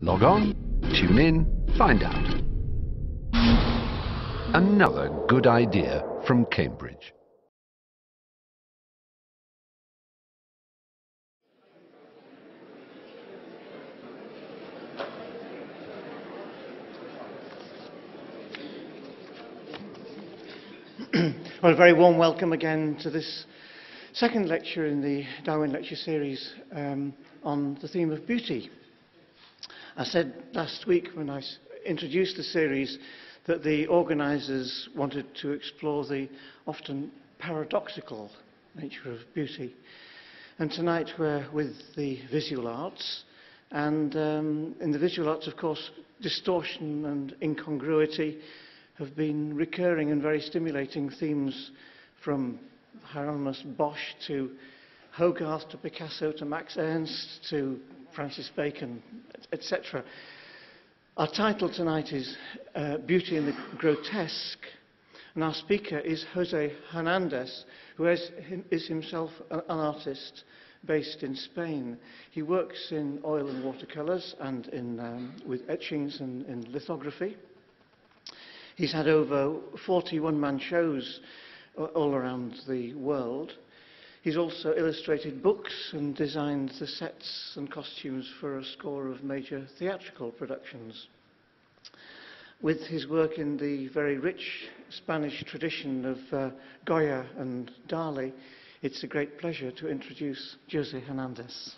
Log on, tune in, find out. Another good idea from Cambridge. Well, a very warm welcome again to this second lecture in the Darwin Lecture Series on the theme of beauty. I said last week when I introduced the series that the organisers wanted to explore the often paradoxical nature of beauty. And tonight we're with the visual arts. And in the visual arts, of course, distortion and incongruity have been recurring and very stimulating themes, from Hieronymus Bosch to Hogarth to Picasso to Max Ernst to Francis Bacon, etc. Our title tonight is Beauty in the Grotesque, and our speaker is José Hernandez, who is himself an artist based in Spain. He works in oil and watercolours and with etchings and in lithography. He's had over 40 one-man shows all around the world. He's also illustrated books and designed the sets and costumes for a score of major theatrical productions. With his work in the very rich Spanish tradition of Goya and Dali, it's a great pleasure to introduce José Hernandez.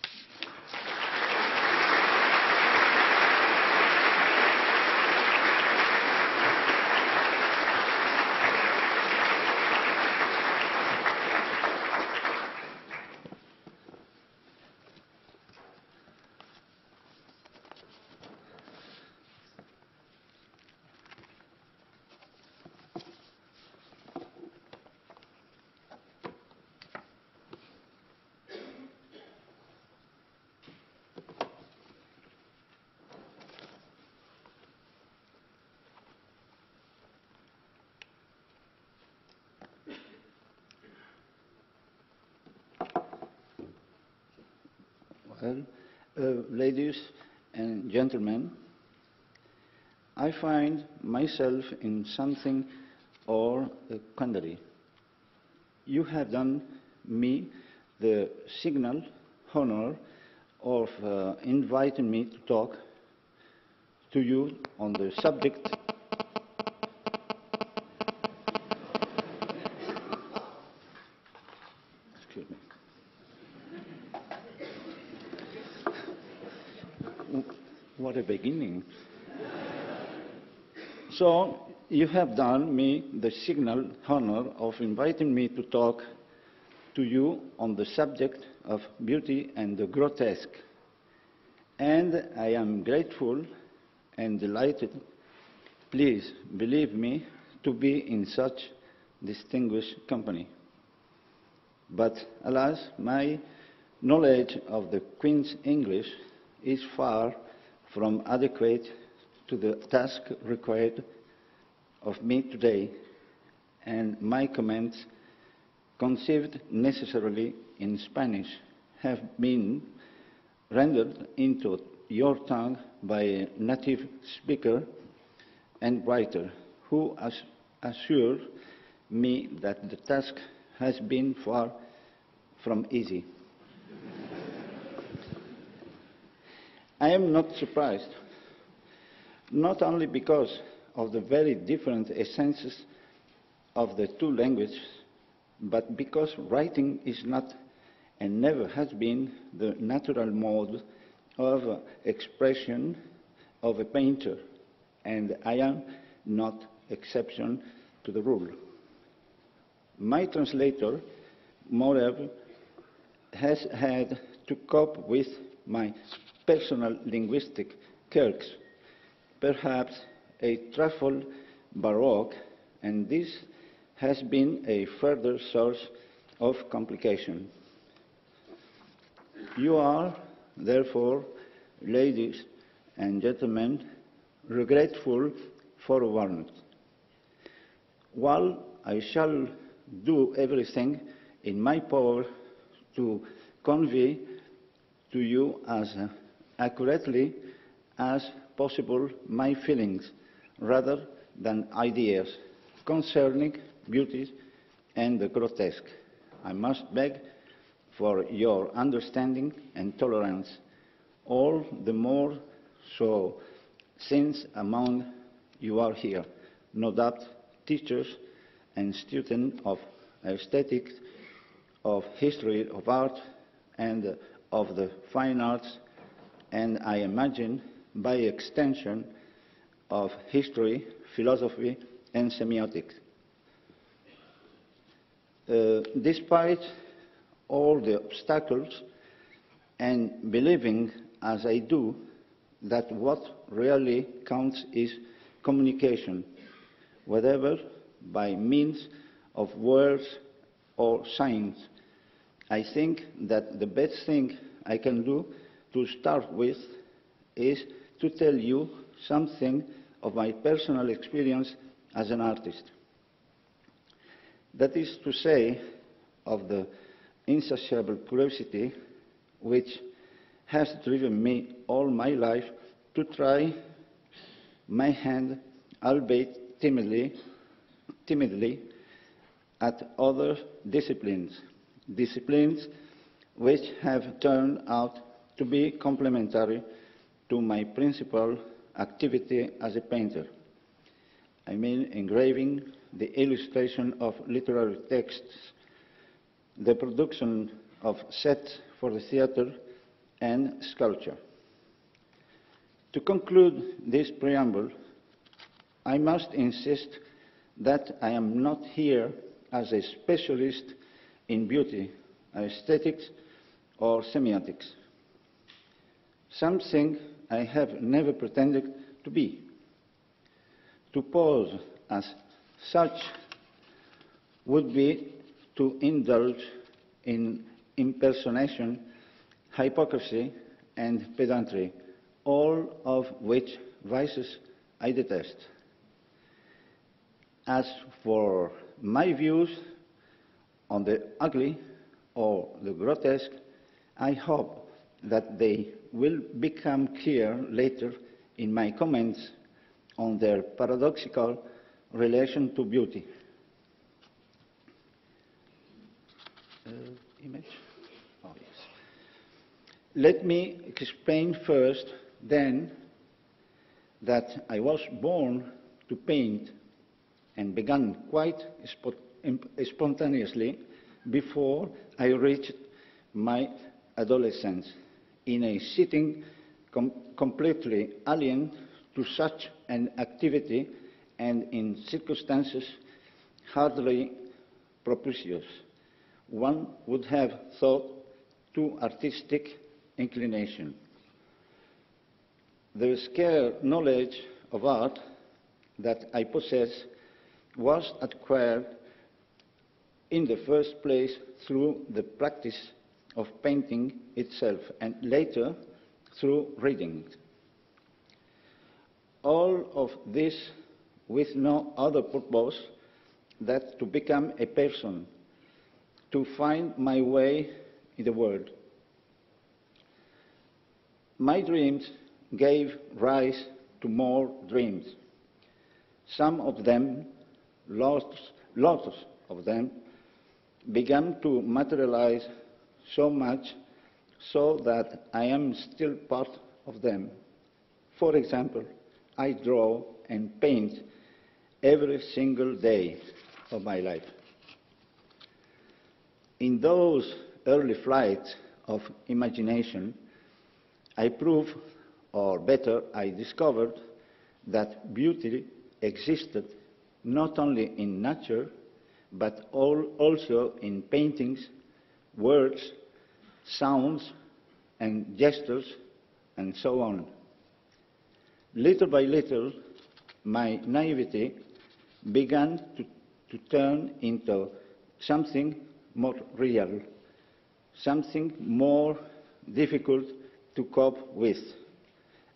Well, ladies and gentlemen, I find myself in something or a quandary. You have done me the signal honor of inviting me to talk to you on the subject excuse me. What a beginning. So, you have done me the signal honor of inviting me to talk to you on the subject of beauty and the grotesque. And I am grateful and delighted, please believe me, to be in such distinguished company. But alas, my knowledge of the Queen's English is far from adequate to the task required of me today, and my comments, conceived necessarily in Spanish, have been rendered into your tongue by a native speaker and writer who assured me that the task has been far from easy. I am not surprised, not only because of the very different essences of the two languages, but because writing is not and never has been the natural mode of expression of a painter, and I am not exception to the rule. My translator, moreover, has had to cope with my personal linguistic quirks, perhaps a trifle baroque, and this has been a further source of complication. You are, therefore, ladies and gentlemen, regretful forewarned. While I shall do everything in my power to convey to you as accurately as possible my feelings rather than ideas concerning beauty and the grotesque. I must beg for your understanding and tolerance, all the more so since among you are here, no doubt teachers and students of aesthetics, of history, of art, and of the fine arts, and I imagine by extension of history, philosophy, and semiotics. Despite all the obstacles, and believing as I do that what really counts is communication, whether by means of words or signs, I think that the best thing I can do to start with is to tell you something of my personal experience as an artist. That is to say, of the insatiable curiosity which has driven me all my life to try my hand, albeit timidly, at other disciplines, which have turned out to be complementary to my principal activity as a painter. I mean engraving, the illustration of literary texts, the production of sets for the theater, and sculpture. To conclude this preamble, I must insist that I am not here as a specialist in beauty, aesthetics, or semiotics, something I have never pretended to be. To pose as such would be to indulge in impersonation, hypocrisy, and pedantry, all of which vices I detest. As for my views on the ugly or the grotesque, I hope that they will become clear later in my comments on their paradoxical relation to beauty. Image? Oh, yes. Let me explain first, then, that I was born to paint and began quite spontaneously before I reached my adolescence, in a setting completely alien to such an activity and in circumstances hardly propitious. One would have thought to artistic inclination. The scarce knowledge of art that I possess was acquired in the first place through the practice of painting itself, and later through reading. All of this with no other purpose than to become a person, to find my way in the world. My dreams gave rise to more dreams. Some of them, lots of them, began to materialize so much so that I am still part of them. For example, I draw and paint every single day of my life. In those early flights of imagination, I proved, or better, I discovered that beauty existed not only in nature, but also in paintings, words, sounds, and gestures, and so on. Little by little, my naivety began to turn into something more real, something more difficult to cope with.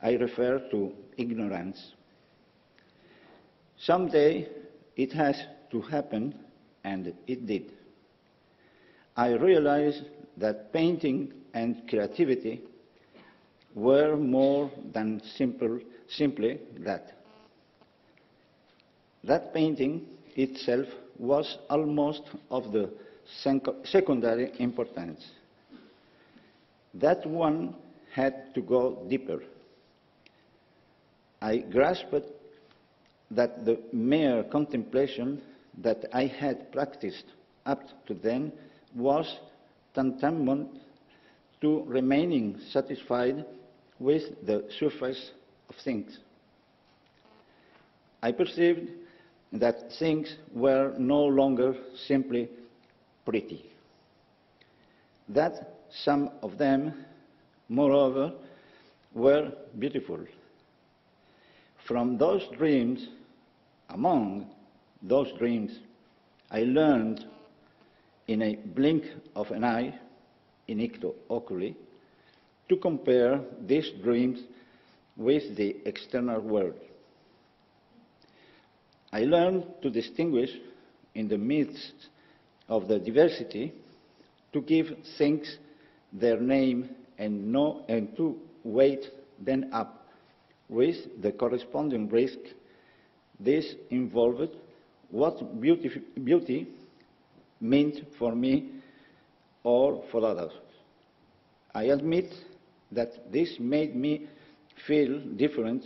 I refer to ignorance. Someday it has to happen, and it did. I realized that painting and creativity were more than simply that. That painting itself was almost of the secondary importance. That one had to go deeper. I grasped that the mere contemplation that I had practiced up to then was tantamount to remaining satisfied with the surface of things. I perceived that things were no longer simply pretty, that some of them, moreover, were beautiful. From those dreams, among those dreams, I learned in a blink of an eye, in icto oculi, to compare these dreams with the external world. I learned to distinguish in the midst of the diversity, to give things their name and to weight them up with the corresponding risk this involved, what beauty meant for me or for others. I admit that this made me feel different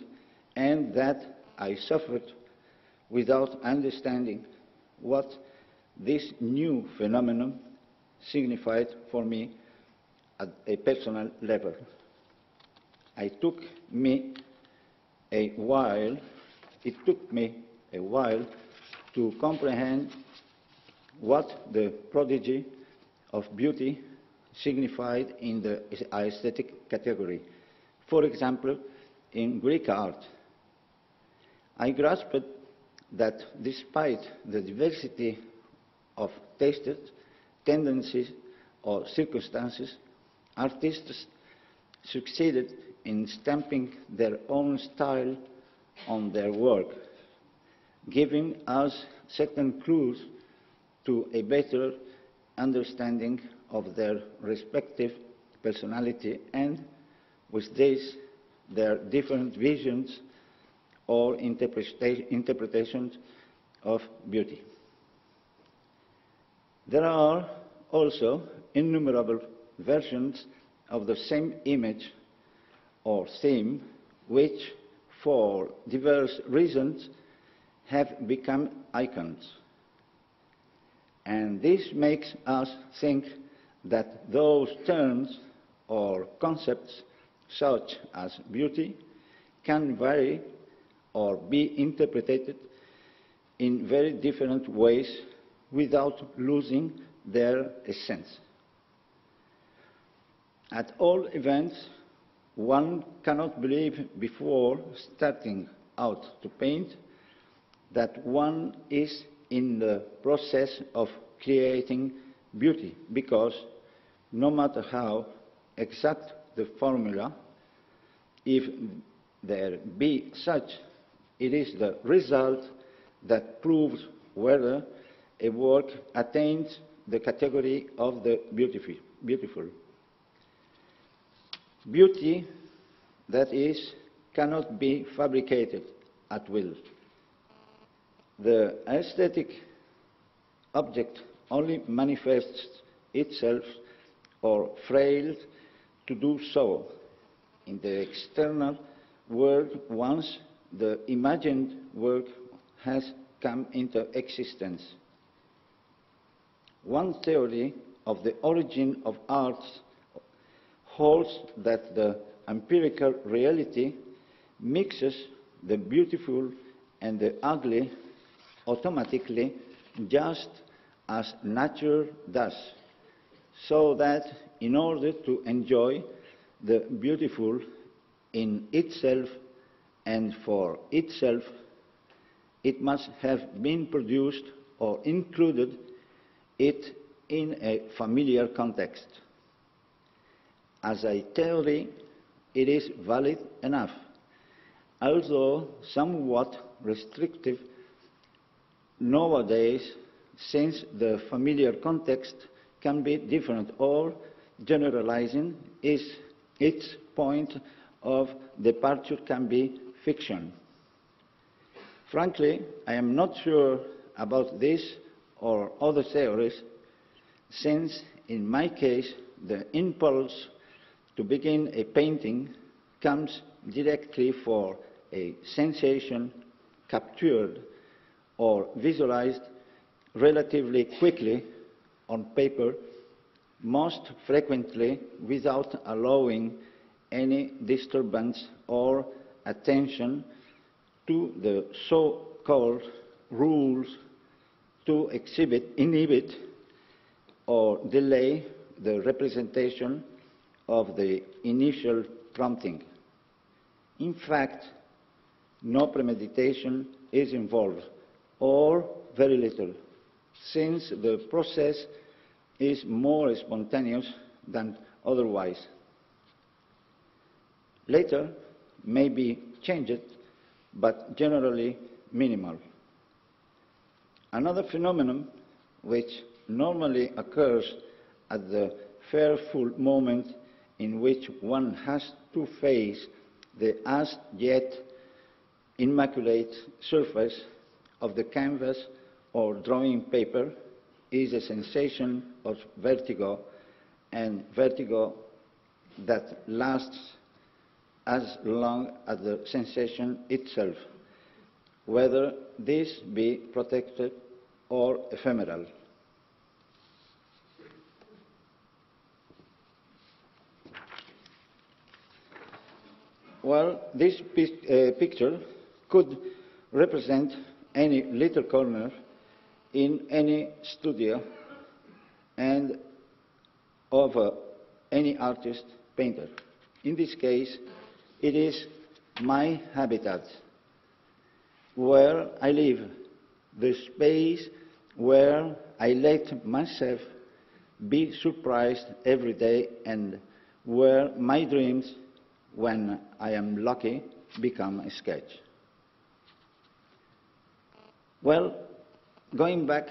and that I suffered without understanding what this new phenomenon signified for me at a personal level. It took me a while to comprehend what the prodigy of beauty signified in the aesthetic category. For example, in Greek art, I grasped that despite the diversity of tastes, tendencies, or circumstances, artists succeeded in stamping their own style on their work, giving us certain clues to a better understanding of their respective personality and, with this, their different visions or interpretations of beauty. There are also innumerable versions of the same image or theme which, for diverse reasons, have become icons. And this makes us think that those terms or concepts, such as beauty, can vary or be interpreted in very different ways without losing their essence. At all events, one cannot believe before starting out to paint that one is in the process of creating beauty, because no matter how exact the formula, if there be such, it is the result that proves whether a work attains the category of the beautiful. Beauty, that is, cannot be fabricated at will. The aesthetic object only manifests itself or fails to do so in the external world once the imagined work has come into existence. One theory of the origin of arts holds that the empirical reality mixes the beautiful and the ugly automatically, just as nature does, so that in order to enjoy the beautiful in itself and for itself, it must have been produced or included it in a familiar context. As a theory, it is valid enough, although somewhat restrictive nowadays, since the familiar context can be different or generalizing is its point of departure can be fiction. Frankly, I am not sure about this or other theories, since in my case the impulse to begin a painting comes directly for a sensation captured or visualized relatively quickly on paper, most frequently without allowing any disturbance or attention to the so-called rules to inhibit or delay the representation of the initial prompting. In fact, no premeditation is involved, or very little, since the process is more spontaneous than otherwise. Later may be changed, but generally minimal. Another phenomenon which normally occurs at the fearful moment in which one has to face the as yet immaculate surface of the canvas or drawing paper is a sensation of vertigo, and vertigo that lasts as long as the sensation itself, whether this be protected or ephemeral. Well, this picture could represent any little corner in any studio and of any artist painter. In this case, it is my habitat, where I live, the space where I let myself be surprised every day, and where my dreams, when I am lucky, become a sketch. Well, going back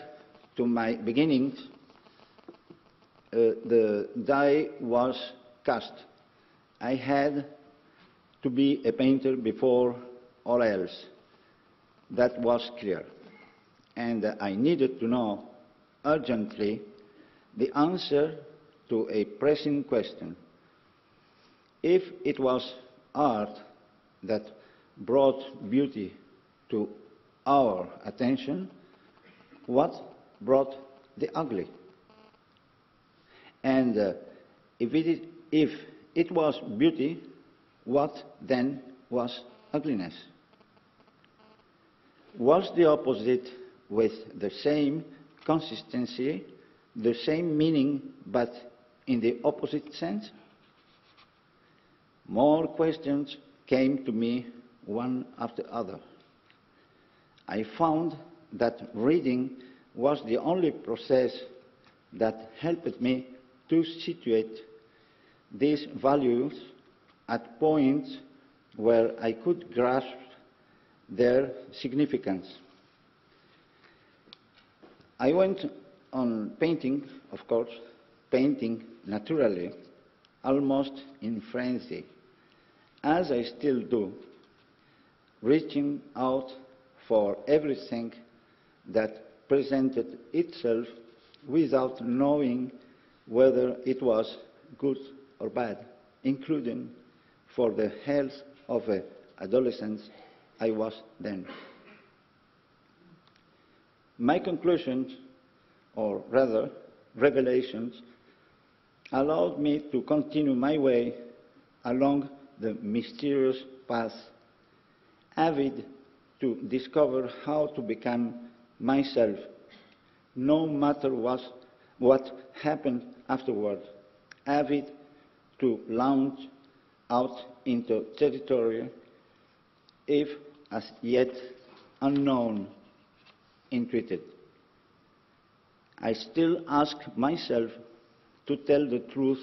to my beginnings, the die was cast. I had to be a painter before all else. That was clear. And I needed to know urgently the answer to a pressing question. If it was art that brought beauty to our attention, what brought the ugly? And if it was beauty, what then was ugliness? Was the opposite with the same consistency, the same meaning, but in the opposite sense? More questions came to me one after the other. I found that reading was the only process that helped me to situate these values at points where I could grasp their significance. I went on painting, of course, painting naturally, almost in frenzy, as I still do, reaching out for everything that presented itself without knowing whether it was good or bad, including for the health of the adolescent I was then. My conclusions, or rather revelations, allowed me to continue my way along the mysterious path, avid to discover how to become myself, no matter what happened afterward, avid to launch out into territory, if as yet unknown, intuited. I still ask myself, to tell the truth,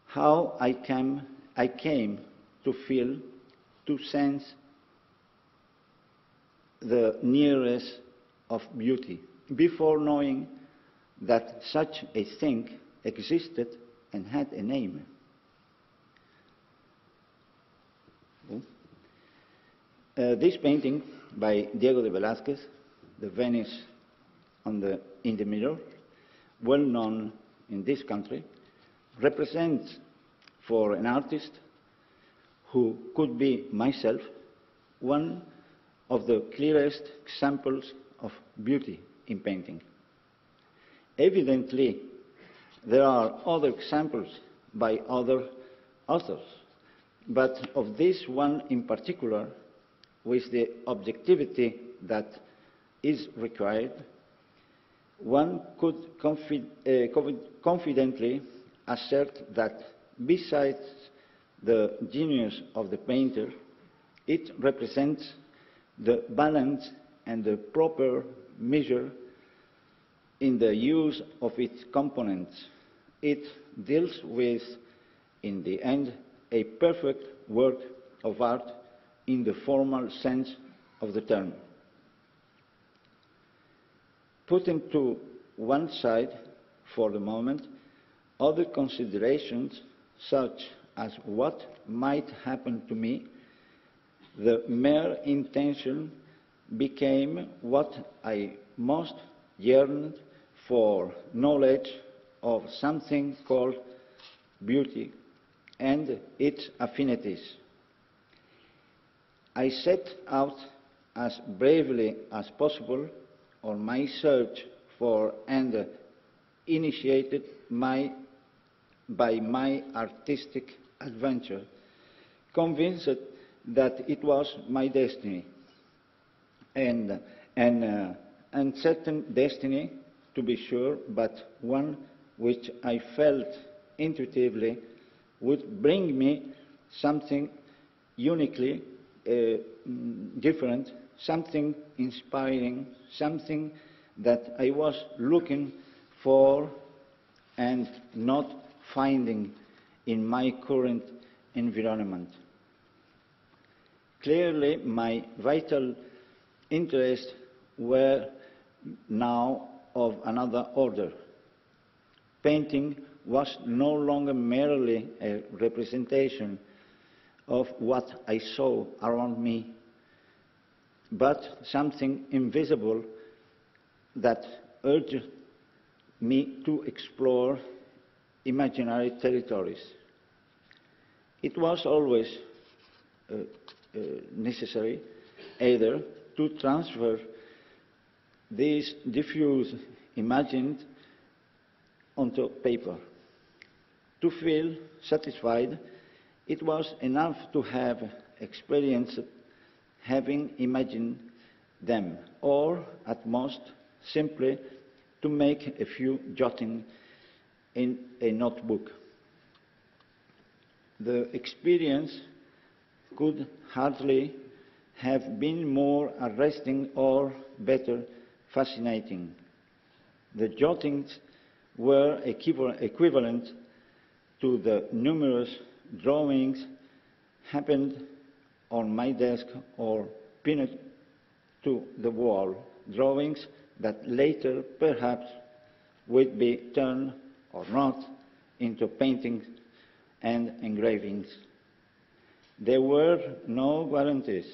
how I came to feel, to sense the nearest of beauty, before knowing that such a thing existed and had a name. This painting by Diego de Velázquez, the Venice in the Mirror, well known in this country, represents for an artist who could be myself one of the clearest examples of beauty in painting. Evidently, there are other examples by other authors, but of this one in particular, with the objectivity that is required, one could confidently assert that besides the genius of the painter, it represents the balance and the proper measure in the use of its components. It deals with, in the end, a perfect work of art in the formal sense of the term. Putting to one side, for the moment, other considerations such as what might happen to me, the mere intention became what I most yearned for: knowledge of something called beauty and its affinities. I set out as bravely as possible on my search for and initiated by my artistic adventure, convinced that it was my destiny, and an uncertain destiny, to be sure, but one which I felt intuitively would bring me something uniquely different, something inspiring, something that I was looking for and not finding in my current environment. Clearly, my vital interests were now of another order. Painting was no longer merely a representation of what I saw around me, but something invisible that urged me to explore imaginary territories. It was always necessary either to transfer these diffuse imagined onto paper. To feel satisfied, it was enough to have experienced having imagined them, or at most simply to make a few jottings in a notebook. The experience could hardly have been more arresting or better fascinating. The jottings were equivalent to the numerous drawings happened on my desk or pinned to the wall, drawings that later perhaps would be turned or not into paintings and engravings. There were no guarantees,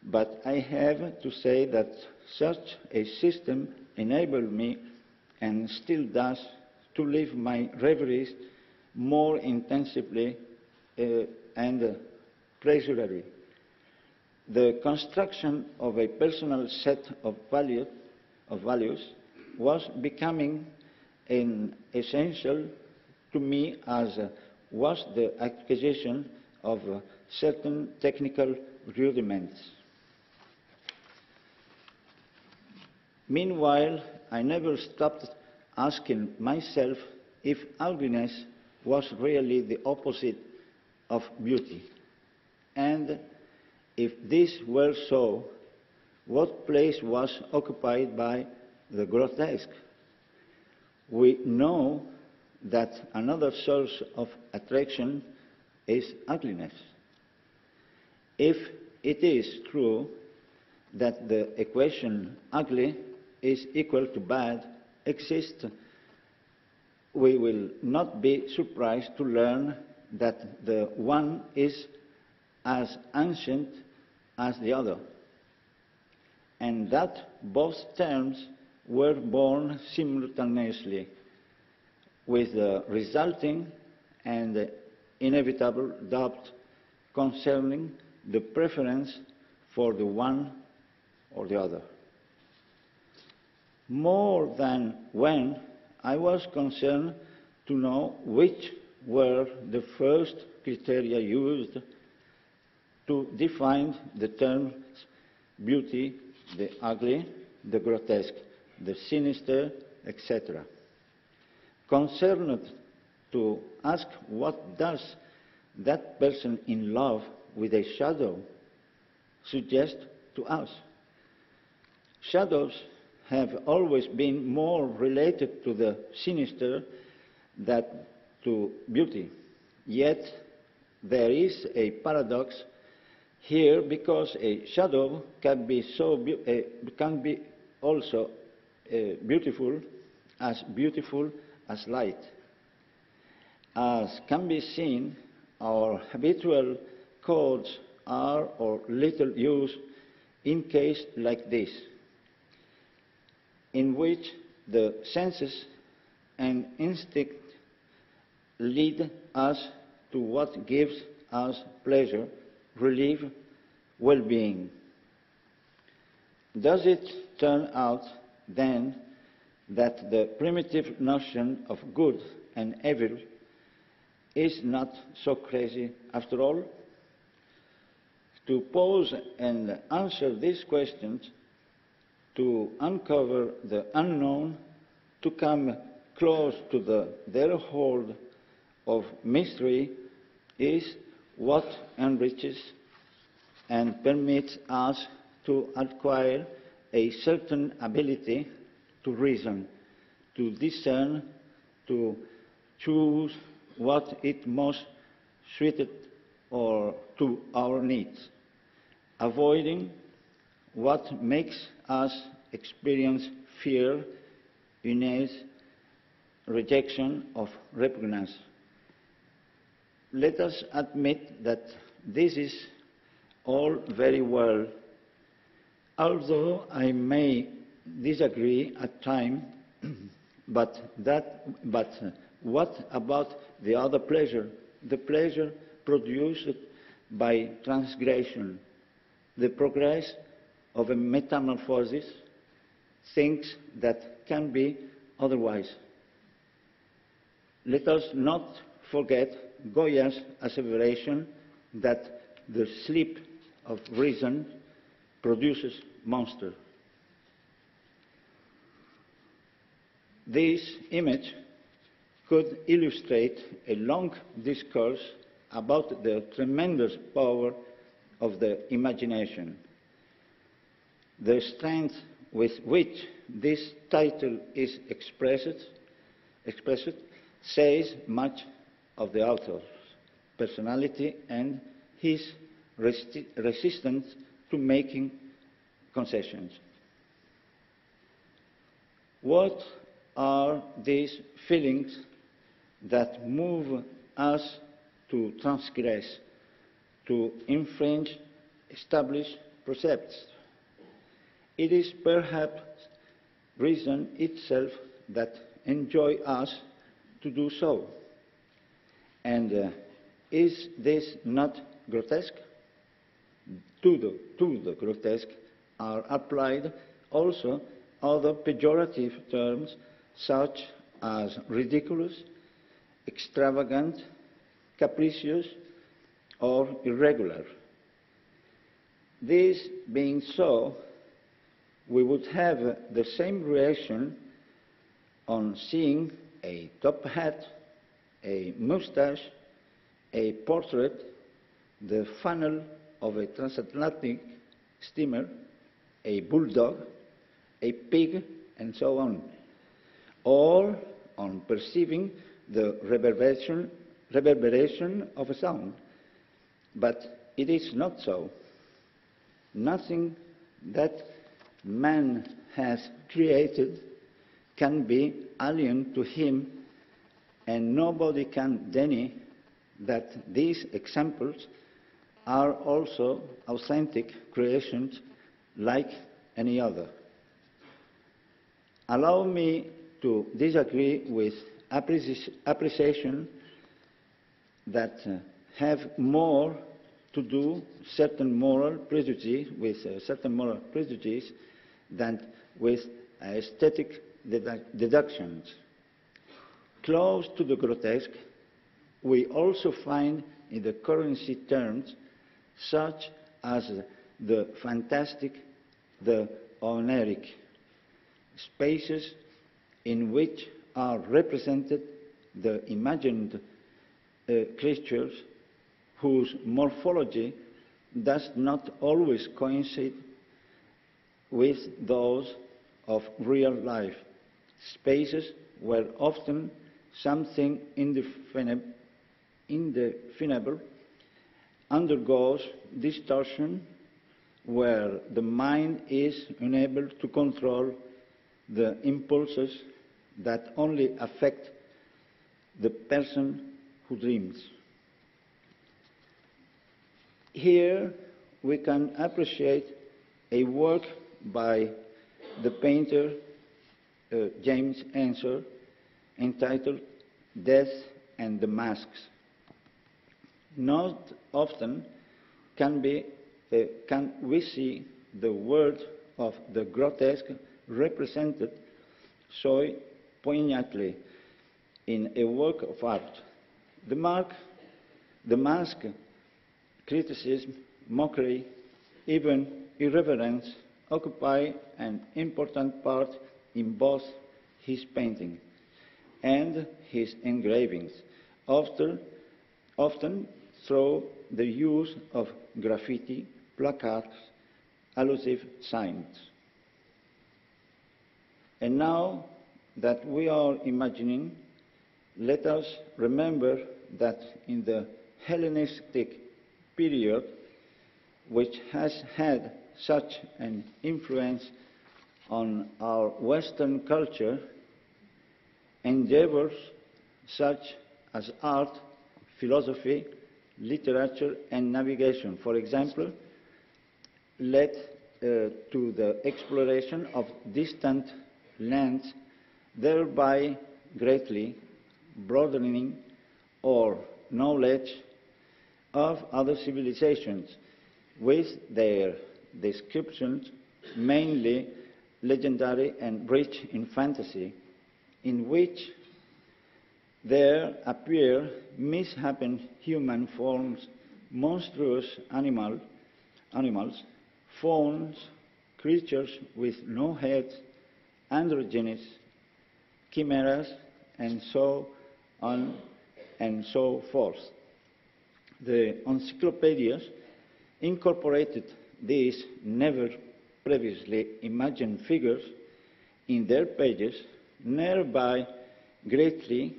but I have to say that such a system enabled me, and still does, to live my reveries more intensively and pleasurably. The construction of a personal set of values was becoming an essential to me, as was the acquisition of certain technical rudiments. Meanwhile, I never stopped asking myself if ugliness was really the opposite of beauty, and if this were so, what place was occupied by the grotesque? We know that another source of attraction is ugliness. If it is true that the equation ugly is equal to bad exists, we will not be surprised to learn that the one is as ancient as the other, and that both terms were born simultaneously, with the resulting and inevitable doubt concerning the preference for the one or the other. More than when I was concerned to know which were the first criteria used to define the terms beauty, the ugly, the grotesque, the sinister, etc. Concerned to ask what does that person in love with a shadow suggest to us. Shadows have always been more related to the sinister than to beauty. Yet there is a paradox here, because a shadow can be also beautiful as light. As can be seen, our habitual codes are of little use in cases like this, in which the senses and instinct lead us to what gives us pleasure, relief, well-being. Does it turn out, then, that the primitive notion of good and evil is not so crazy after all? To pose and answer these questions, to uncover the unknown, to come close to their hold of mystery, is what enriches and permits us to acquire a certain ability to reason, to discern, to choose what is most suited to our needs, avoiding what makes us experience fear, unease, rejection, or repugnance. Let us admit that this is all very well, although I may disagree at times, but what about the other pleasure, the pleasure produced by transgression, the progress of a metamorphosis, things that can be otherwise? Let us not forget Goya's asseveration that the sleep of reason produces monsters. This image could illustrate a long discourse about the tremendous power of the imagination. The strength with which this title is expressed says much of the author's personality and his resistance to making concessions. What are these feelings that move us to transgress, to infringe established precepts? It is perhaps reason itself that enjoys us to do so. And is this not grotesque? To the grotesque are applied also other pejorative terms such as ridiculous, extravagant, capricious, or irregular. This being so, we would have the same reaction on seeing a top hat, a mustache, a portrait, the funnel of a transatlantic steamer, a bulldog, a pig, and so on, or on perceiving the reverberation of a sound. But it is not so. Nothing that man has created can be alien to him, and nobody can deny that these examples are also authentic creations like any other. Allow me to disagree with appreciation that have more to do certain moral prejudices than with aesthetic deductions. Close to the grotesque, we also find in the currency terms such as the fantastic, the oniric, spaces in which are represented the imagined creatures whose morphology does not always coincide with those of real life, spaces where often something indefinable undergoes distortion, where the mind is unable to control the impulses that only affect the person who dreams. Here we can appreciate a work by the painter James Ensor entitled Death and the Masks. Not often can we see the world of the grotesque represented so poignantly in a work of art. The mask, criticism, mockery, even irreverence occupy an important part in both his painting and his engravings, often through the use of graffiti, placards, allusive signs. And now that we are imagining, let us remember that in the Hellenistic period, which has had such an influence on our Western culture, endeavors such as art, philosophy, literature, and navigation, for example, led to the exploration of distant lands, thereby greatly broadening our knowledge of other civilizations with their descriptions, mainly legendary and rich in fantasy, in which there appear misshapen human forms, monstrous animals, fauns, creatures with no heads, androgynous, chimeras, and so on and so forth. The encyclopedias incorporated these never previously imagined figures in their pages, thereby greatly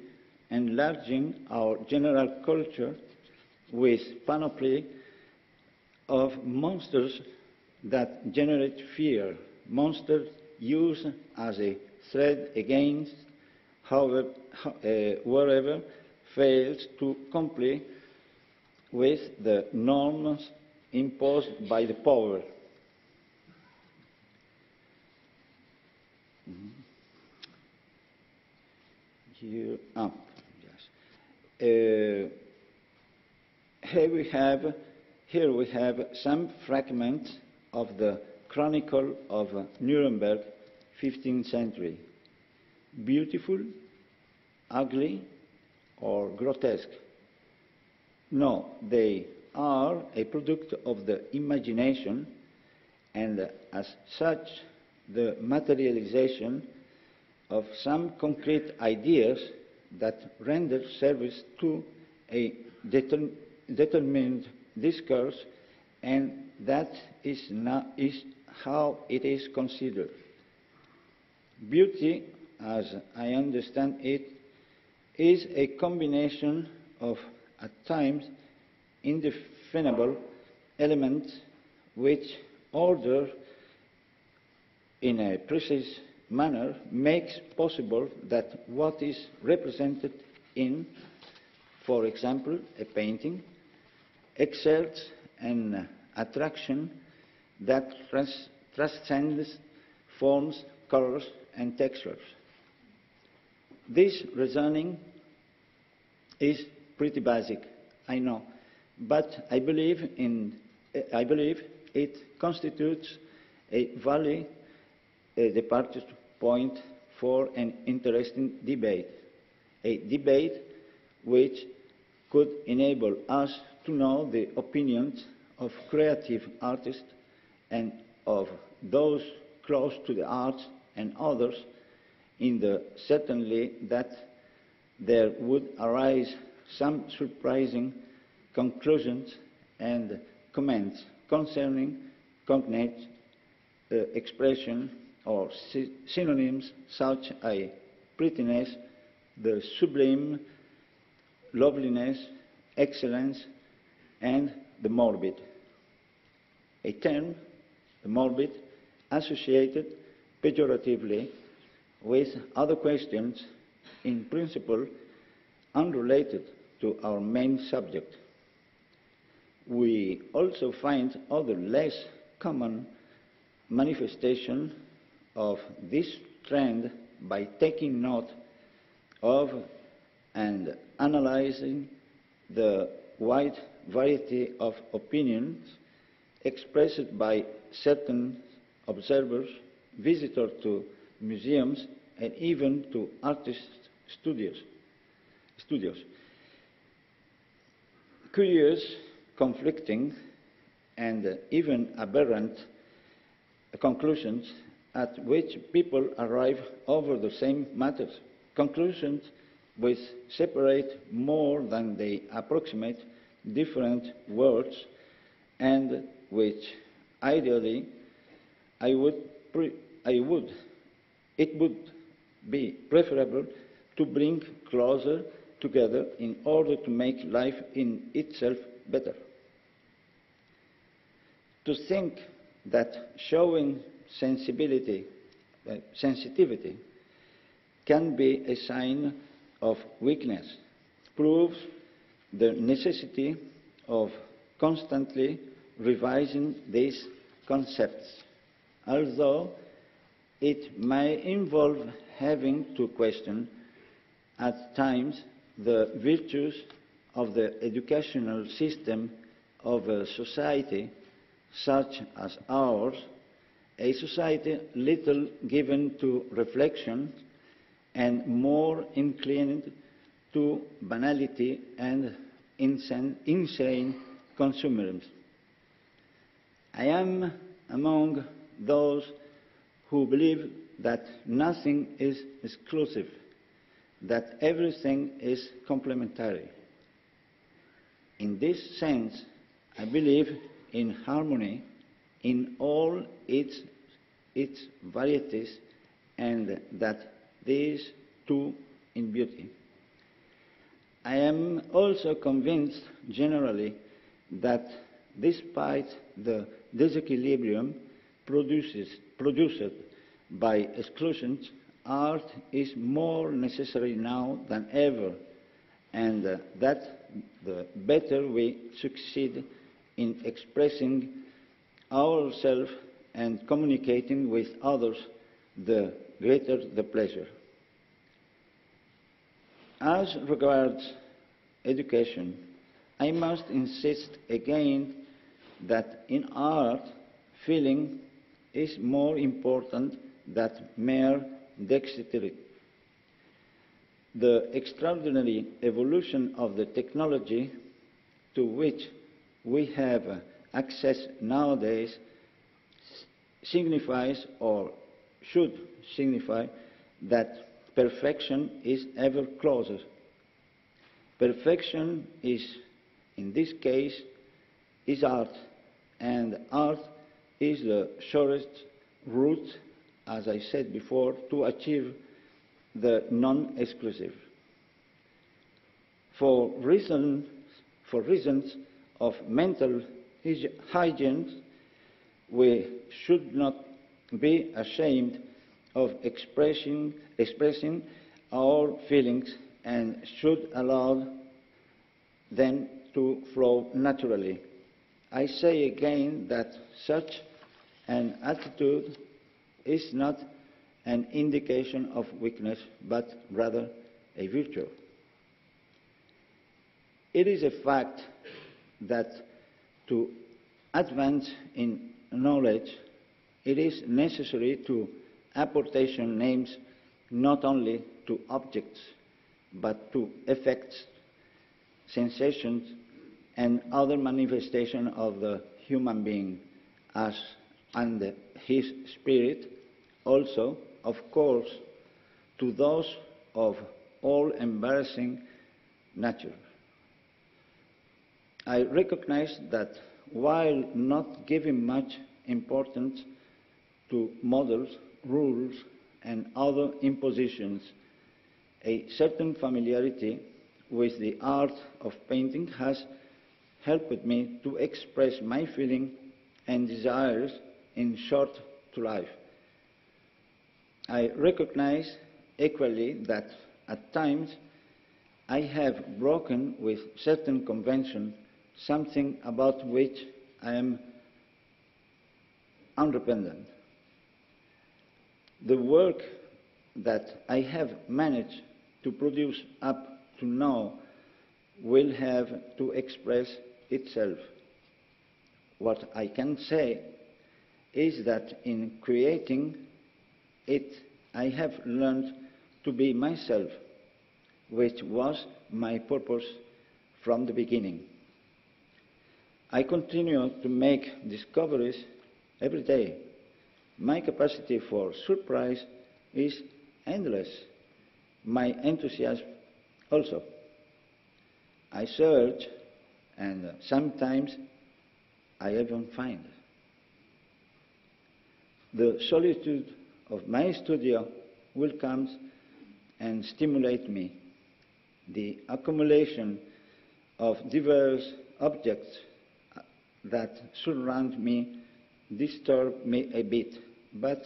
enlarging our general culture with panoply of monsters that generate fear, monsters used as a threat against wherever fails to comply with the norms imposed by the power. Here we have some fragments of the Chronicle of Nuremberg, 15th century. Beautiful, ugly, or grotesque? No, they are a product of the imagination, and as such, the materialization of some concrete ideas that render service to a determined discourse, and that is how it is considered. Beauty, as I understand it, is a combination of, at times, indefinable elements which, ordered in a precise manner, makes possible that what is represented in, for example, a painting, exerts an attraction that transcends forms, colors, and textures. This reasoning is pretty basic, I know, but I believe it constitutes a valid departure point for an interesting debate, a debate which could enable us to know the opinions of creative artists and of those close to the arts and others, in the certainty that there would arise some surprising conclusions and comments concerning cognate expression or synonyms such as prettiness, the sublime, loveliness, excellence, and the morbid. A term, the morbid, associated pejoratively with other questions, in principle unrelated to our main subject. We also find other less common manifestations of this trend by taking note of and analyzing the wide variety of opinions expressed by certain observers, visitors to museums, and even to artist studios. Curious, conflicting, and even aberrant conclusions at which people arrive over the same matters, conclusions which separate more than they approximate different words, and which ideally it would be preferable to bring closer together in order to make life in itself better. To think that showing sensitivity can be a sign of weakness proves the necessity of constantly revising these concepts, although it may involve having to question at times the virtues of the educational system of a society such as ours, a society little given to reflection and more inclined to banality and insane consumerism. I am among those who believe that nothing is exclusive, that everything is complementary. In this sense, I believe in harmony in all its varieties, and that these too in beauty. I am also convinced generally that despite the disequilibrium produced by exclusions, art is more necessary now than ever, and that the better we succeed in expressing ourselves and communicating with others, the greater the pleasure. As regards education, I must insist again that in art, feeling is more important than mere dexterity. The extraordinary evolution of the technology to which we have access nowadays signifies, or should signify, that perfection is ever closer. Perfection is, in this case, is art, and art is the surest route, as I said before, to achieve the non-exclusive. For reasons of mental hygiene, we should not be ashamed of expressing our feelings and should allow them to flow naturally, I say again that such an attitude is not an indication of weakness, but rather a virtue. It is a fact that to advance in knowledge, it is necessary to apportation names not only to objects, but to effects, sensations, and other manifestations of the human being, and his spirit, also, of course, to those of all embarrassing nature. I recognize that while not giving much importance to models, rules, and other impositions, a certain familiarity with the art of painting has helped me to express my feeling and desires in short to life. I recognize equally that at times I have broken with certain convention, something about which I am unrepentant. The work that I have managed to produce up to now will have to express itself. What I can say is that in creating it, I have learned to be myself, which was my purpose from the beginning. I continue to make discoveries every day. My capacity for surprise is endless. My enthusiasm also. I search, and sometimes I even find. The solitude of my studio will come and stimulate me. The accumulation of diverse objects that surround me disturb me a bit, but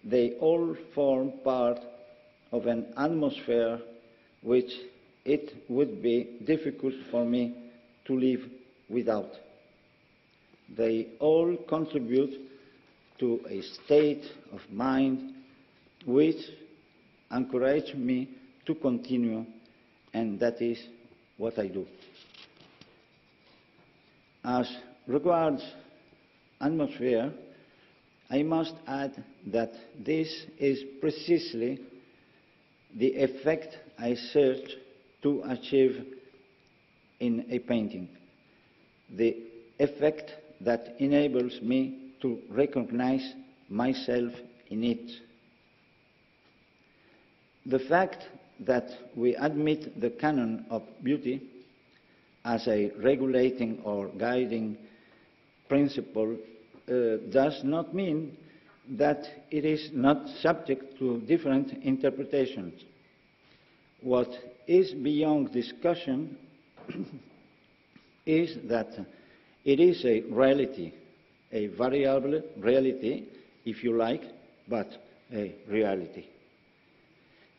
they all form part of an atmosphere which it would be difficult for me to live without. They all contribute to a state of mind which encourages me to continue, and that is what I do. As regards atmosphere, I must add that this is precisely the effect I search to achieve in a painting, the effect that enables me to recognize myself in it. The fact that we admit the canon of beauty as a regulating or guiding principle does not mean that it is not subject to different interpretations. What is beyond discussion is that it is a reality, a variable reality, if you like, but a reality.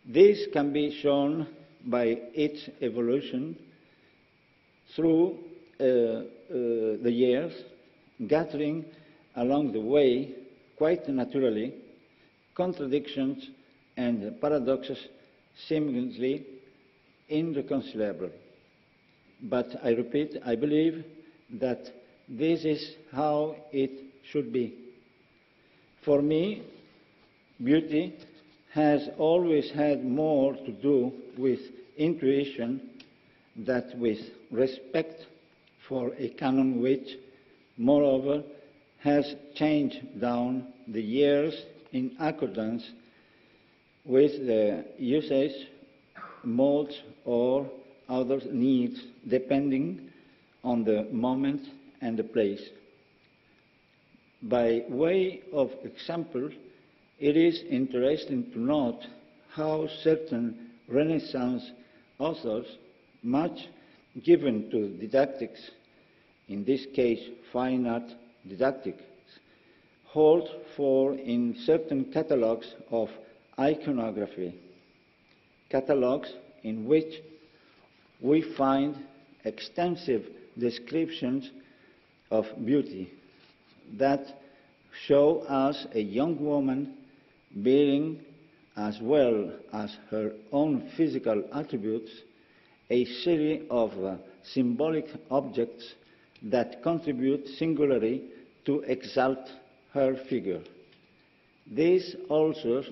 This can be shown by its evolution through the years, gathering along the way, quite naturally, contradictions and paradoxes seemingly irreconcilable. But I repeat, I believe that this is how it should be. For me, beauty has always had more to do with intuition than with respect for a canon which, moreover, has changed down the years in accordance with the usage, modes, or other needs, depending on the moment and the place. By way of example, it is interesting to note how certain Renaissance authors, much given to didactics, in this case fine art didactics, hold for in certain catalogues of iconography, catalogues in which we find extensive descriptions of beauty that show us a young woman bearing, as well as her own physical attributes, a series of symbolic objects that contribute singularly to exalt her figure. This also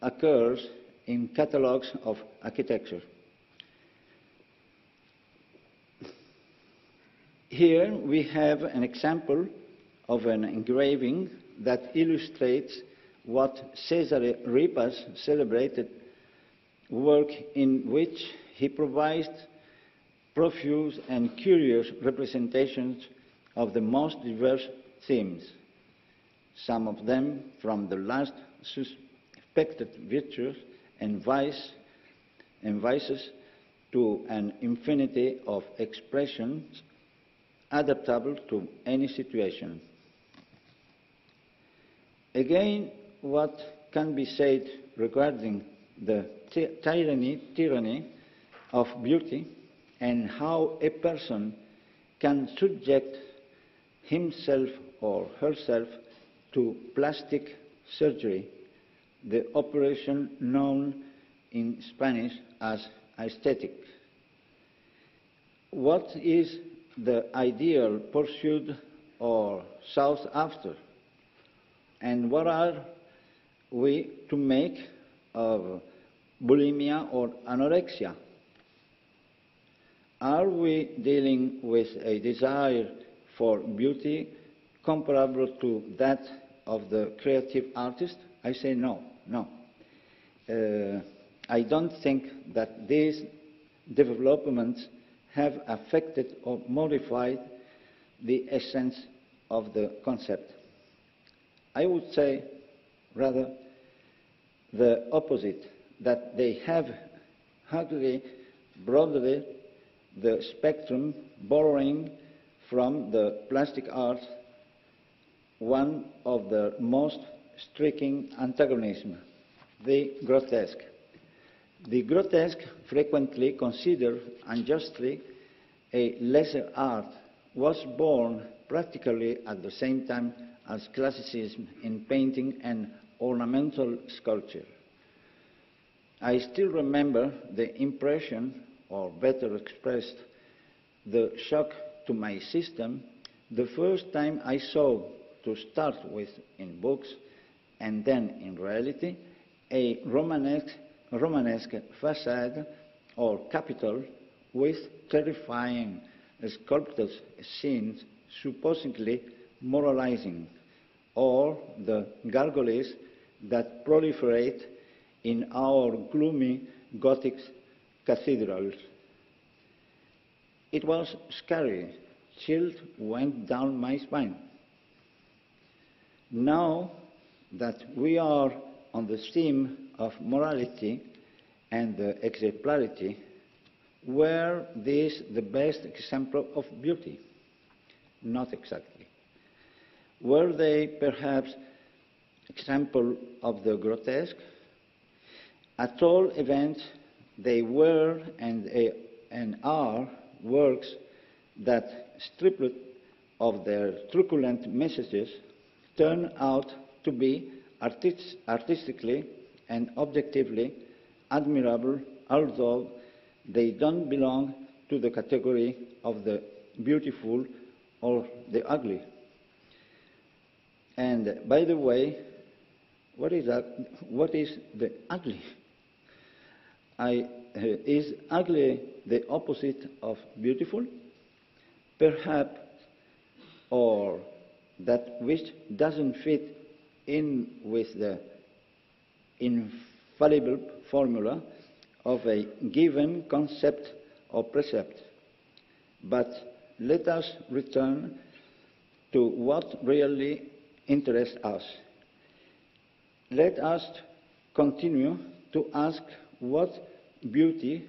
occurs in catalogues of architecture. Here we have an example of an engraving that illustrates what Cesare Ripa's celebrated work, in which he provides profuse and curious representations of the most diverse themes, some of them from the last suspected virtues and vices to an infinity of expressions adaptable to any situation. Again, what can be said regarding the tyranny of beauty and how a person can subject himself or herself to plastic surgery, the operation known in Spanish as aesthetic. What is the ideal pursued or sought after? And what are we to make of bulimia or anorexia? Are we dealing with a desire for beauty comparable to that of the creative artist? I say no, no. I don't think that these developments have affected or modified the essence of the concept. I would say, rather, the opposite, that they have hardly broadened the spectrum, borrowing from the plastic arts one of the most striking antagonisms, the grotesque. The grotesque, frequently considered unjustly a lesser art, was born practically at the same time as classicism in painting and ornamental sculpture. I still remember the impression, or better expressed, the shock to my system, the first time I saw, to start with in books and then in reality, a Romanesque facade or capitol with terrifying sculpted scenes supposedly moralizing, or the gargoyles that proliferate in our gloomy Gothic cathedrals. It was scary. Chills went down my spine. Now that we are on the theme of morality and exemplarity, were these the best example of beauty? Not exactly. Were they perhaps example of the grotesque? At all events, they were and are works that, stripped of their truculent messages, turn out to be artistically and objectively admirable, although they don't belong to the category of the beautiful or the ugly. And by the way, what is the ugly? Is ugly the opposite of beautiful? Perhaps, or that which doesn't fit in with the infallible formula of a given concept or precept. But let us return to what really interests us. Let us continue to ask what beauty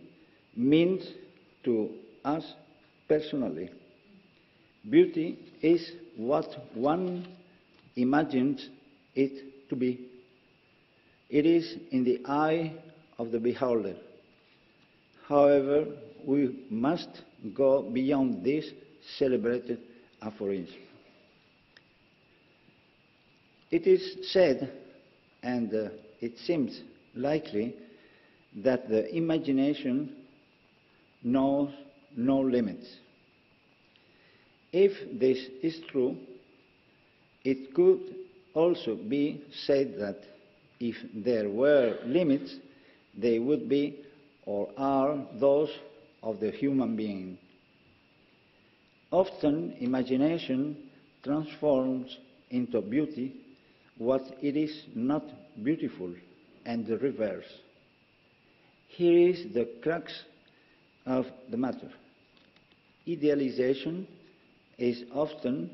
means to us personally. Beauty is what one imagines it to be. It is in the eye of the beholder. However, we must go beyond this celebrated aphorism. It is said, and it seems likely, that the imagination knows no limits. If this is true, it could also be said that if there were limits, they would be or are those of the human being. Often, imagination transforms into beauty what it is not beautiful, and the reverse. Here is the crux of the matter. Idealization is often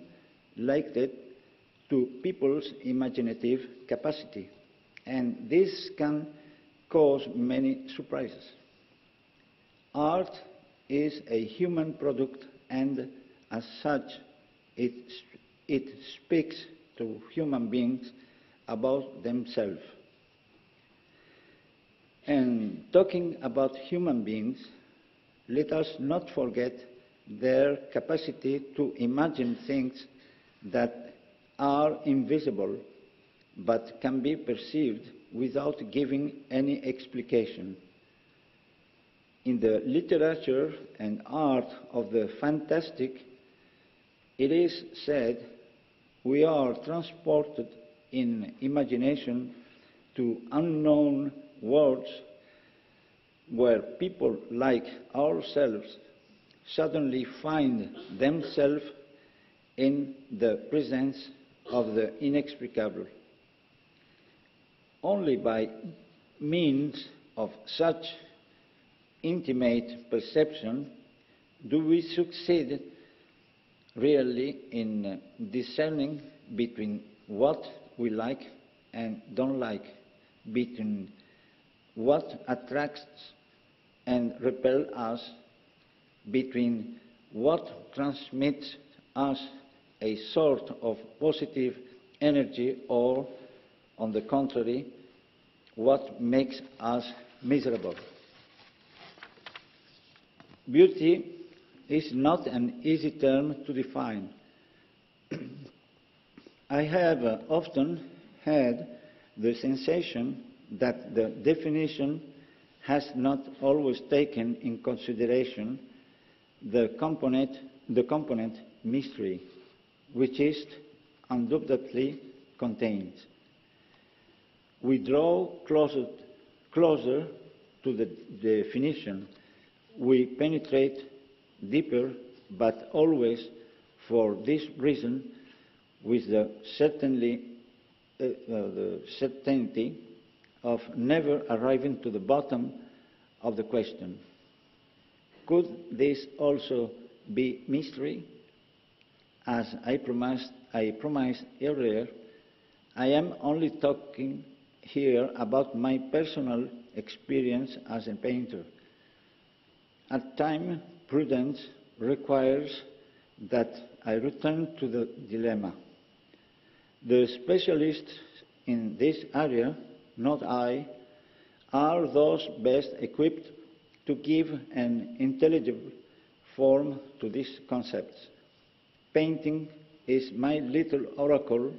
linked to people's imaginative capacity, and this can cause many surprises. Art is a human product, and as such, it speaks to human beings about themselves. And talking about human beings, let us not forget their capacity to imagine things that are invisible but can be perceived without giving any explication. In the literature and art of the fantastic, it is said we are transported in imagination to unknown worlds where people like ourselves suddenly find themselves in the presence of the inexplicable. Only by means of such intimate perception do we succeed really in discerning between what we like and don't like, between what attracts and repels us, between what transmits us a sort of positive energy or, on the contrary, what makes us miserable. Beauty is not an easy term to define. I have often had the sensation that the definition has not always taken in consideration the component mystery, which is undoubtedly contained. We draw closer to the definition. We penetrate deeper, but always for this reason, with the certainty of never arriving to the bottom of the question. Could this also be mystery? As I promised earlier, I am only talking here about my personal experience as a painter. At times, prudence requires that I return to the dilemma. The specialists in this area, not I, are those best equipped to give an intelligible form to these concepts. Painting is my little oracle,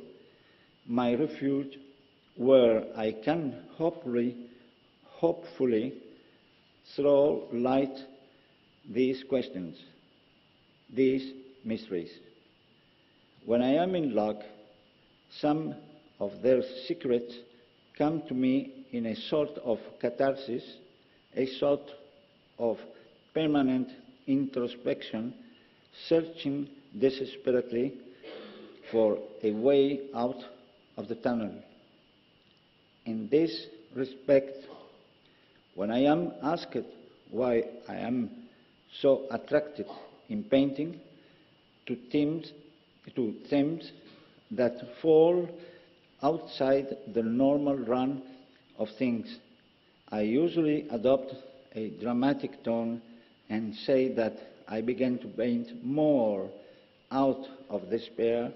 my refuge, where I can hopefully throw light these questions, these mysteries. When I am in luck, some of their secrets come to me in a sort of catharsis, a sort of permanent introspection, searching desperately for a way out of the tunnel. In this respect, when I am asked why I am so attracted in painting to themes that fall outside the normal run of things, I usually adopt a dramatic tone and say that I began to paint more out of despair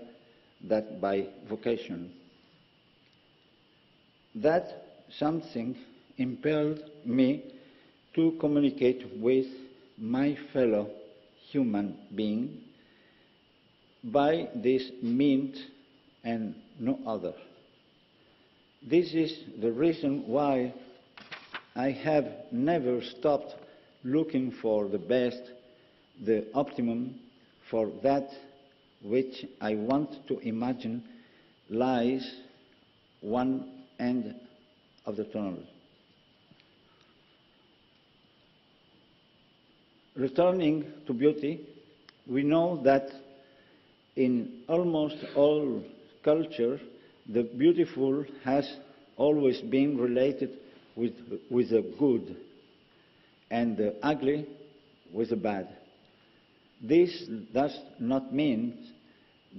than by vocation. That something impelled me to communicate with my fellow human being by this means and no other. This is the reason why I have never stopped looking for the best, the optimum, for that which I want to imagine lies one end of the tunnel. Returning to beauty, we know that in almost all cultures, the beautiful has always been related with the good and the ugly with the bad. This does not mean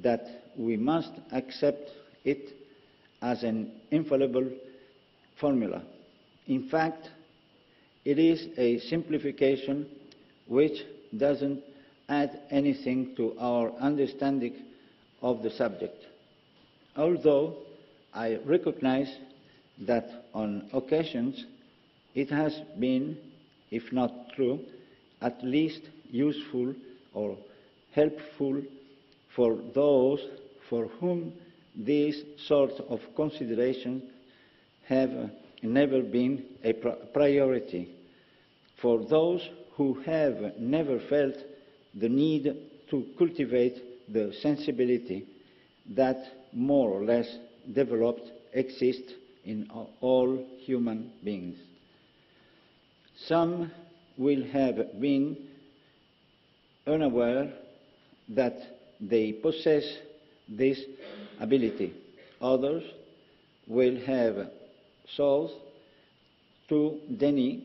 that we must accept it as an infallible formula. In fact, it is a simplification which doesn't add anything to our understanding of the subject. Although I recognize that on occasions it has been, if not true, at least useful or helpful for those for whom these sorts of considerations have never been a priority, for those who have never felt the need to cultivate the sensibility that more or less developed exists in all human beings. Some will have been unaware that they possess this ability. Others will have sought to deny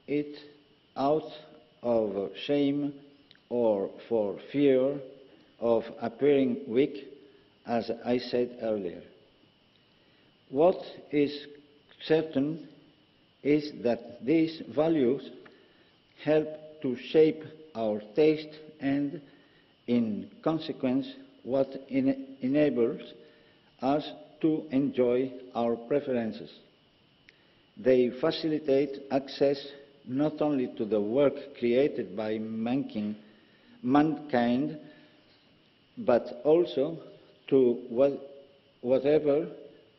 it out of shame or for fear of appearing weak, as I said earlier. What is certain is that these values help to shape our taste and, in consequence, what enables us to enjoy our preferences. They facilitate access not only to the work created by mankind, but also to whatever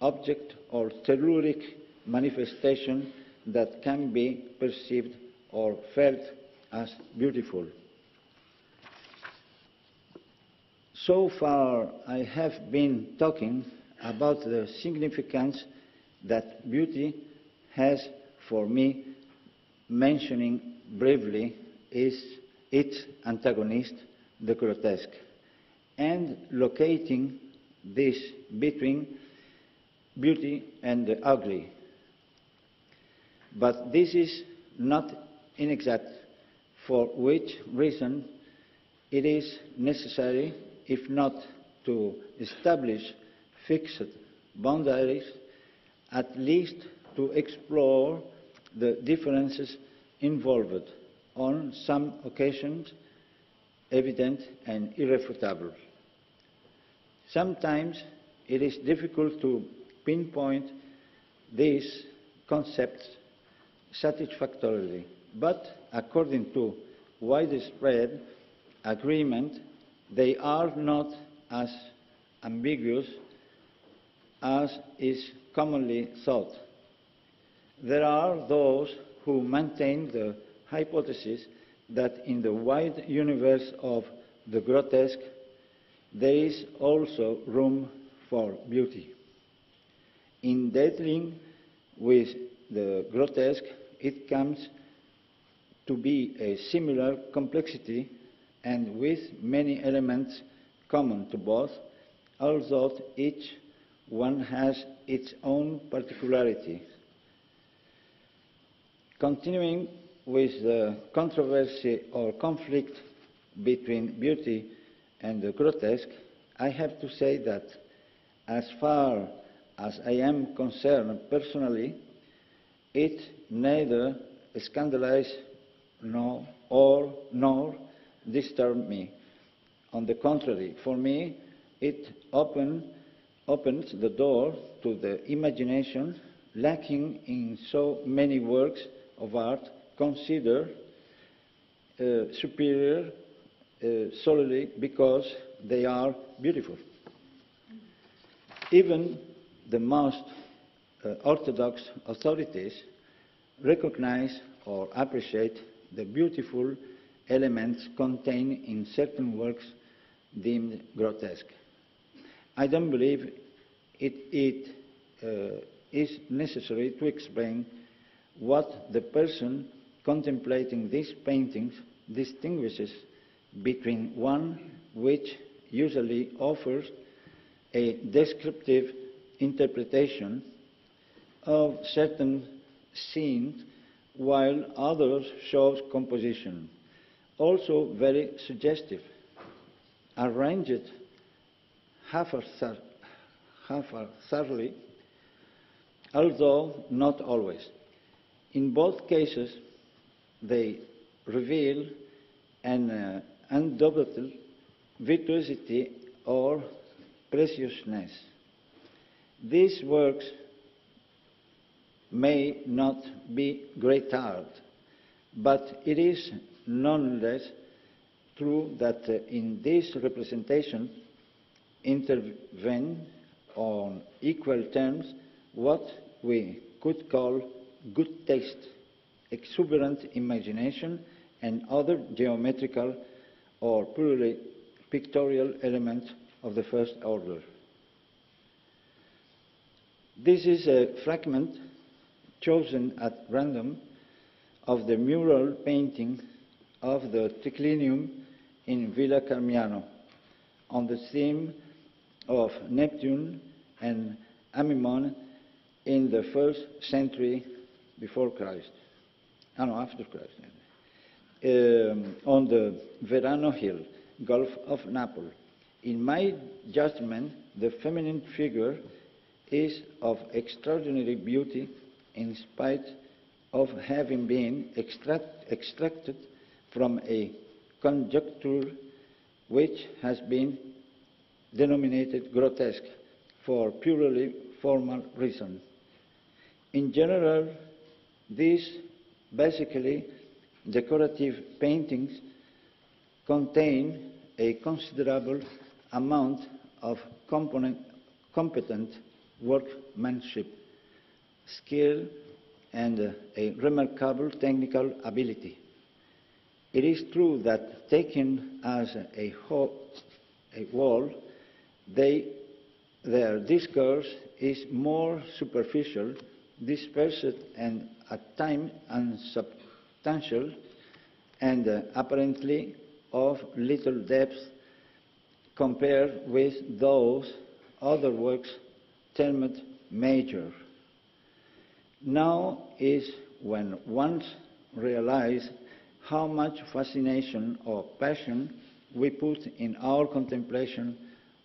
object or telluric manifestation that can be perceived or felt as beautiful. So far, I have been talking about the significance that beauty has for me, mentioning briefly its antagonist, the grotesque, and locating this between beauty and the ugly. But this is not inexact, for which reason it is necessary, if not to establish fixed boundaries, at least to explore the differences involved, on some occasions evident and irrefutable. Sometimes it is difficult to pinpoint these concepts satisfactorily, but according to widespread agreement, they are not as ambiguous as is commonly thought. There are those who maintain the hypothesis that in the wide universe of the grotesque, there is also room for beauty. In dealing with the grotesque, it comes to be a similar complexity and with many elements common to both, although each one has its own particularity. Continuing with the controversy or conflict between beauty and the grotesque, I have to say that as far as I am concerned personally, it neither scandalizes nor disturbs me. On the contrary, for me, it opens the door to the imagination, lacking in so many works of art considered superior solely because they are beautiful. Even the most orthodox authorities recognize or appreciate the beautiful elements contained in certain works deemed grotesque. I don't believe it is necessary to explain what the person contemplating these paintings distinguishes between one which usually offers a descriptive interpretation of certain scenes, while others shows composition, also very suggestive, arranged haphazardly, although not always. In both cases, they reveal an undoubted virtuosity or preciousness. These works may not be great art, but it is nonetheless true that in this representation intervene on equal terms what we could call good taste, exuberant imagination, and other geometrical or purely pictorial elements of the first order. This is a fragment chosen at random of the mural painting of the triclinium in Villa Carmiano on the theme of Neptune and Amymone in the 1st century before Christ, after Christ, on the Verano Hill, Gulf of Naples. In my judgment, the feminine figure is of extraordinary beauty in spite of having been extracted from a conjuncture which has been denominated grotesque for purely formal reasons. In general, these basically decorative paintings contain a considerable amount of competent workmanship, skill, and a remarkable technical ability. It is true that taken as a whole, their discourse is more superficial, dispersed, and at times unsubstantial, and apparently of little depth compared with those other works termed major. Now is when one realizes how much fascination or passion we put in our contemplation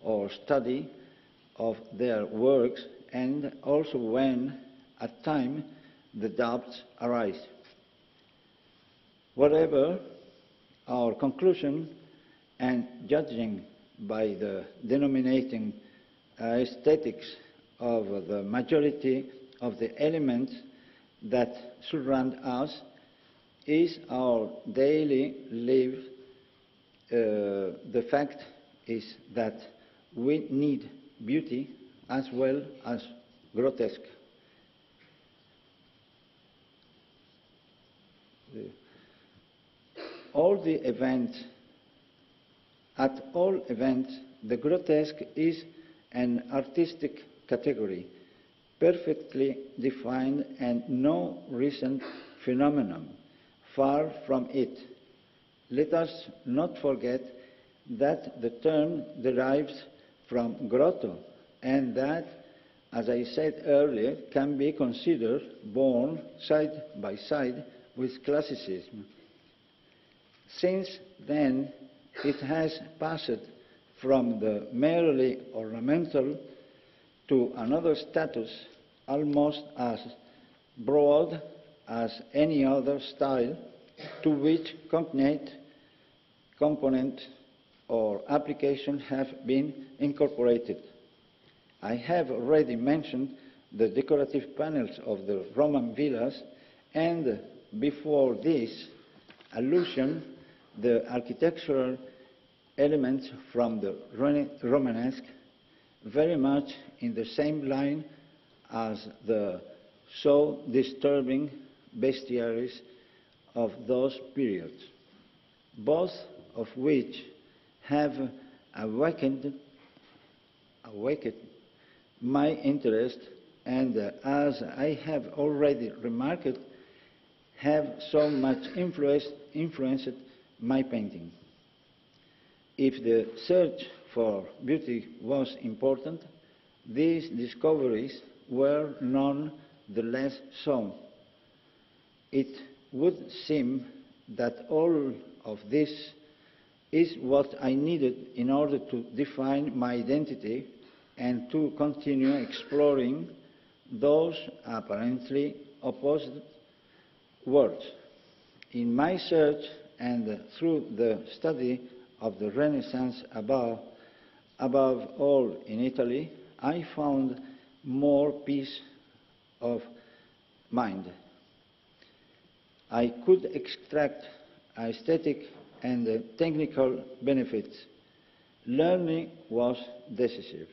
or study of their works, and also when, at times, the doubts arise. Whatever our conclusion, and judging by the denominating aesthetics of the majority of the elements that surround us, is our daily life, the fact is that we need beauty as well as grotesque. At all events, the grotesque is an artistic category, perfectly defined and no recent phenomenon. Far from it. Let us not forget that the term derives from grotto, and that, as I said earlier, can be considered born side by side with classicism. Since then, it has passed from the merely ornamental to another status almost as broad as any other style to which component or application have been incorporated. I have already mentioned the decorative panels of the Roman villas, and before this allusion, the architectural elements from the Romanesque, very much in the same line as the so disturbing bestiaries of those periods, both of which have awakened my interest and, as I have already remarked, have so much influenced my painting. If the search for beauty was important, these discoveries were none the less so. It would seem that all of this is what I needed in order to define my identity and to continue exploring those apparently opposed worlds. In my search and through the study of the Renaissance above all in Italy, I found more peace of mind. I could extract aesthetic and technical benefits. Learning was decisive.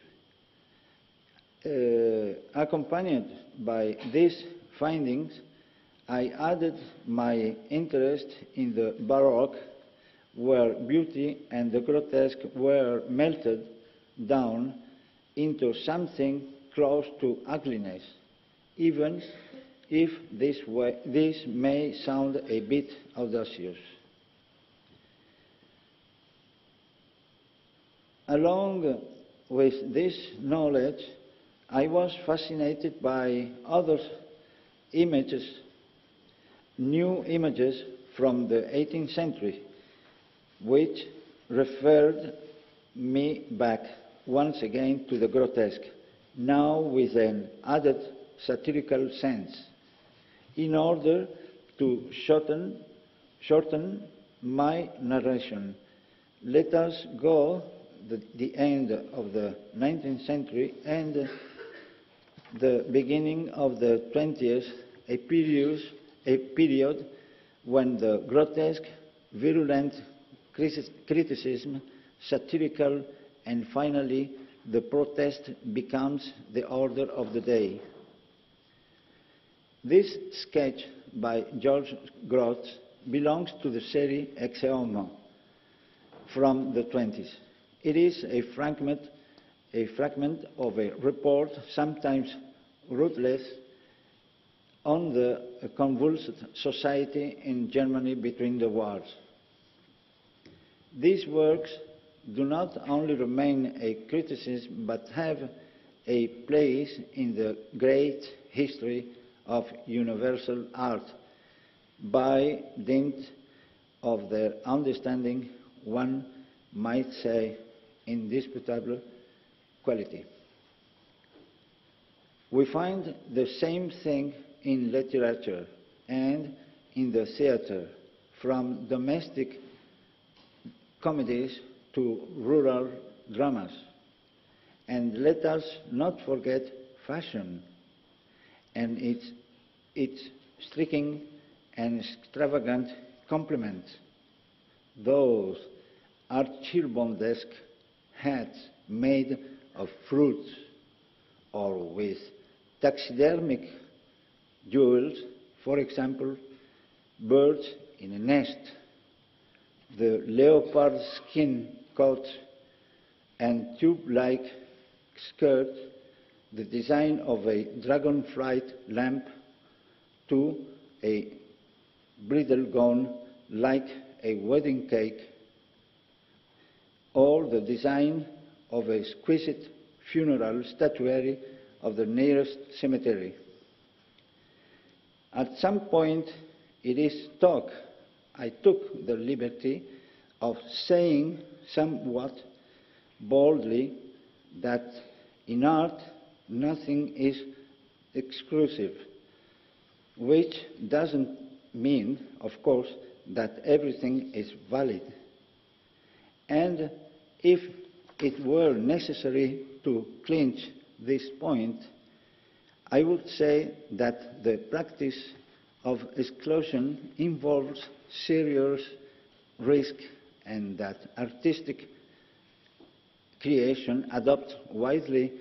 Accompanied by these findings, I added my interest in the Baroque, where beauty and the grotesque were melted down into something close to ugliness, even if this may sound a bit audacious. Along with this knowledge, I was fascinated by other images, new images from the 18th century, which referred me back once again to the grotesque, now with an added satirical sense, in order to shorten my narration. Let us go to the end of the 19th century and the beginning of the 20th, a period when the grotesque, virulent criticism, satirical, and finally the protest becomes the order of the day. This sketch by George Groth belongs to the series Ex Homo from the 20s. It is a fragment of a report, sometimes ruthless, on the convulsed society in Germany between the wars. These works do not only remain a criticism, but have a place in the great history of universal art by dint of their understanding, one might say, indisputable quality. We find the same thing in literature and in the theatre, from domestic comedies to rural dramas. And let us not forget fashion and its striking and extravagant complements. Those Archibaldesque hats made of fruits or with taxidermic jewels, for example, birds in a nest, the leopard skin coat and tube-like skirt, the design of a dragonfly lamp to a bridal gown like a wedding cake, or the design of a exquisite funeral statuary of the nearest cemetery. At some point, I took the liberty of saying somewhat boldly that in art nothing is exclusive, which doesn't mean, of course, that everything is valid. And if it were necessary to clinch this point, I would say that the practice of exclusion involves serious risk and that artistic creation adopt widely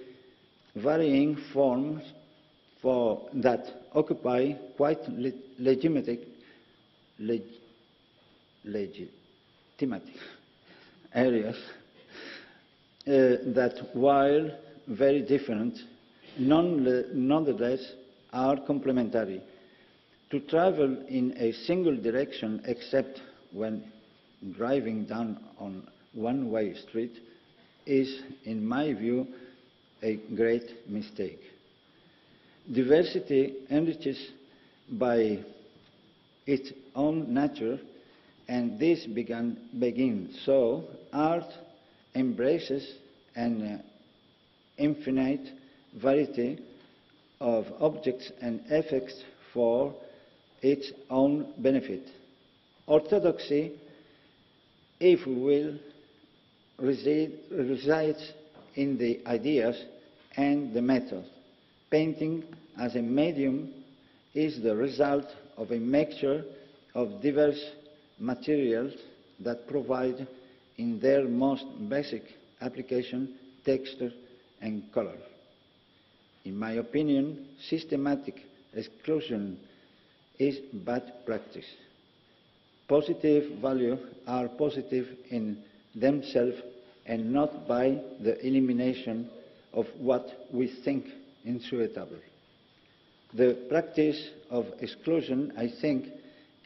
varying forms that occupy quite legitimate areas that, while very different, nonetheless are complementary. To travel in a single direction, except when driving down on one-way street, is, in my view, a great mistake. Diversity enriches by its own nature, and this begins. So, art embraces an infinite variety of objects and effects for its own benefit. Orthodoxy, if we will, resides in the ideas and the method. Painting as a medium is the result of a mixture of diverse materials that provide, in their most basic application, texture and color. In my opinion, systematic exclusion is bad practice. Positive values are positive in themselves and not by the elimination of what we think insuitable. The practice of exclusion, I think,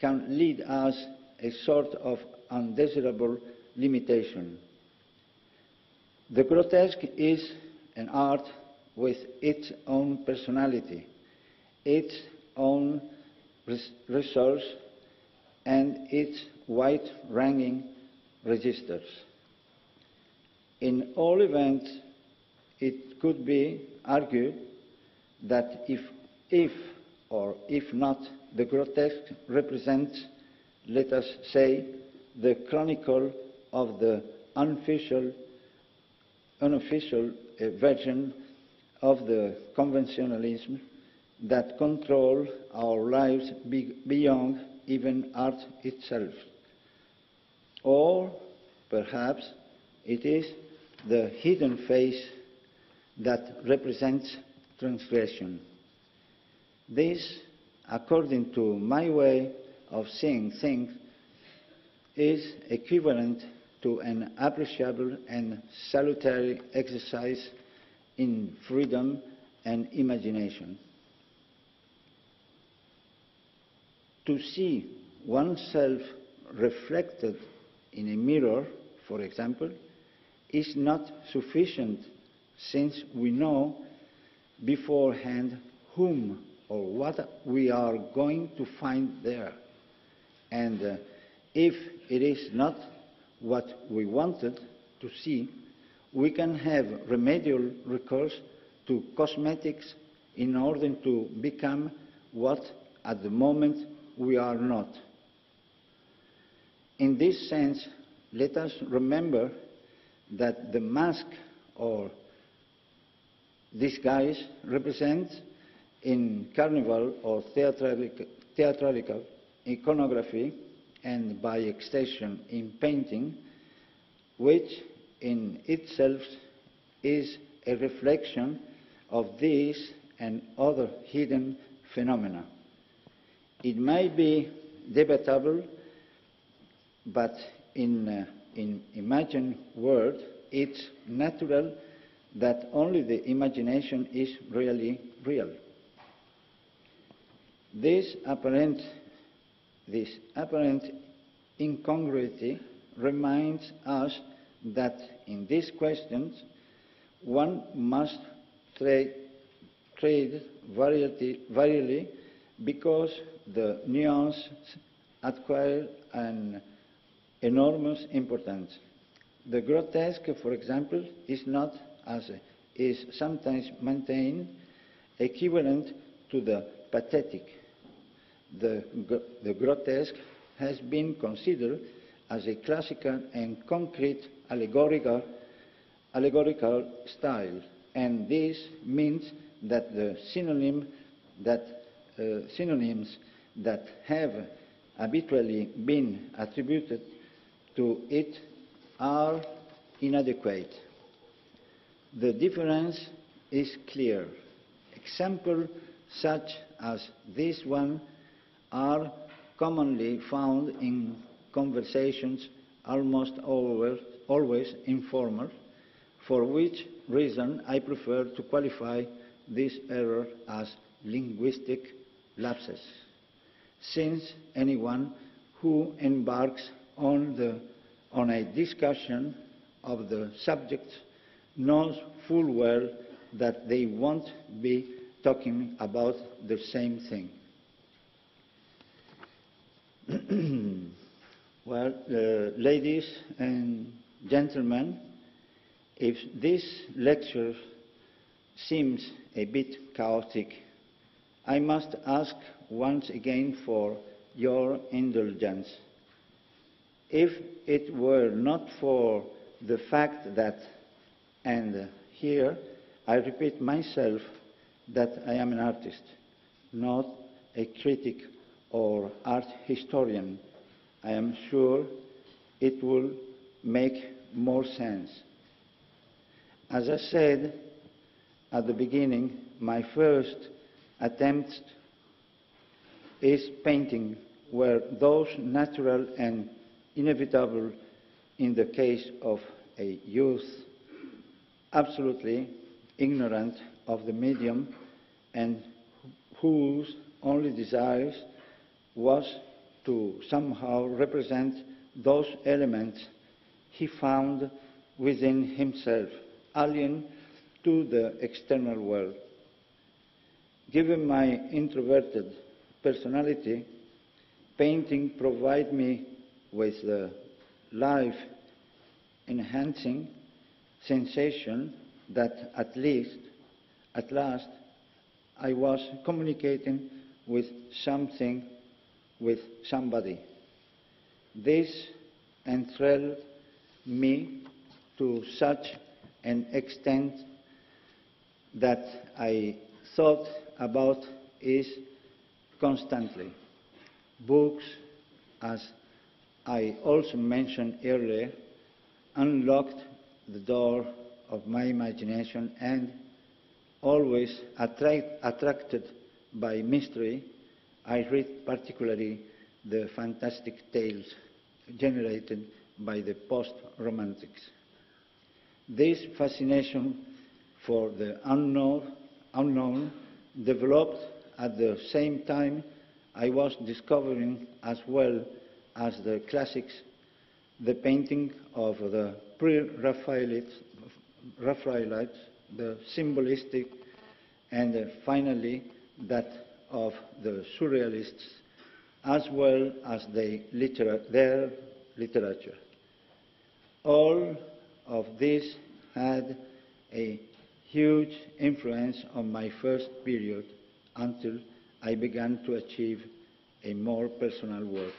can lead us a sort of undesirable limitation. The grotesque is an art with its own personality, its own resource, and its wide-ranging registers. In all events, it could be argued that if or if not, the grotesque represents, let us say, the chronicle of the unofficial version of the conventionalism that control our lives beyond even art itself. Or perhaps it is the hidden face that represents transgression. This, according to my way of seeing things, is equivalent to an appreciable and salutary exercise in freedom and imagination. To see oneself reflected in a mirror, for example, is not sufficient, since we know beforehand whom or what we are going to find there. And if it is not what we wanted to see, we can have remedial recourse to cosmetics in order to become what at the moment we are not. In this sense, let us remember that the mask or disguise represents in carnival or theatrical iconography, and by extension in painting, which in itself is a reflection of these and other hidden phenomena. It may be debatable, but in imagined world, it's natural that only the imagination is really real. This apparent incongruity reminds us that in these questions one must trade variety because the nuances acquire an enormous importance. The grotesque, for example, is not, as is sometimes maintained, equivalent to the pathetic. The grotesque has been considered as a classical and concrete allegorical style, and this means that the synonyms that have habitually been attributed to it are inadequate. The difference is clear. Examples such as this one are commonly found in conversations almost always informal, for which reason I prefer to qualify this error as linguistic lapses, since anyone who embarks on a discussion of the subject knows full well that they won't be talking about the same thing. Well, ladies and gentlemen, if this lecture seems a bit chaotic, I must ask once again for your indulgence. If it were not for the fact that, and here I repeat myself, that I am an artist, not a critic or art historian, I am sure it will make more sense. As I said at the beginning, my first attempt is painting were those natural and inevitable in the case of a youth absolutely ignorant of the medium and whose only desire was to somehow represent those elements he found within himself, alien to the external world. Given my introverted personality, painting provides me with the life-enhancing sensation that at last, I was communicating with something, with somebody. This enthralled me to such an extent that I thought about it constantly. Books, as I also mentioned earlier, unlocked the door of my imagination, and always attracted by mystery, I read particularly the fantastic tales generated by the post-romantics. This fascination for the unknown developed at the same time I was discovering, as well as the classics, the painting of the pre-Raphaelites, the symbolistic, and finally that of the surrealists, as well as their literature. All of this had a huge influence on my first period until I began to achieve a more personal work.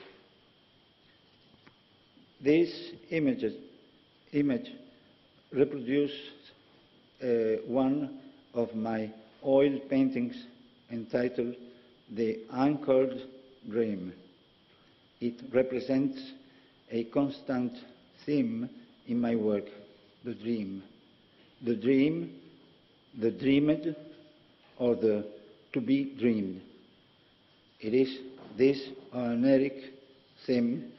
This image reproduces one of my oil paintings entitled The Anchored Dream. It represents a constant theme in my work, the dream. The dream, the dreamed, or the to be dreamed. It is this oniric theme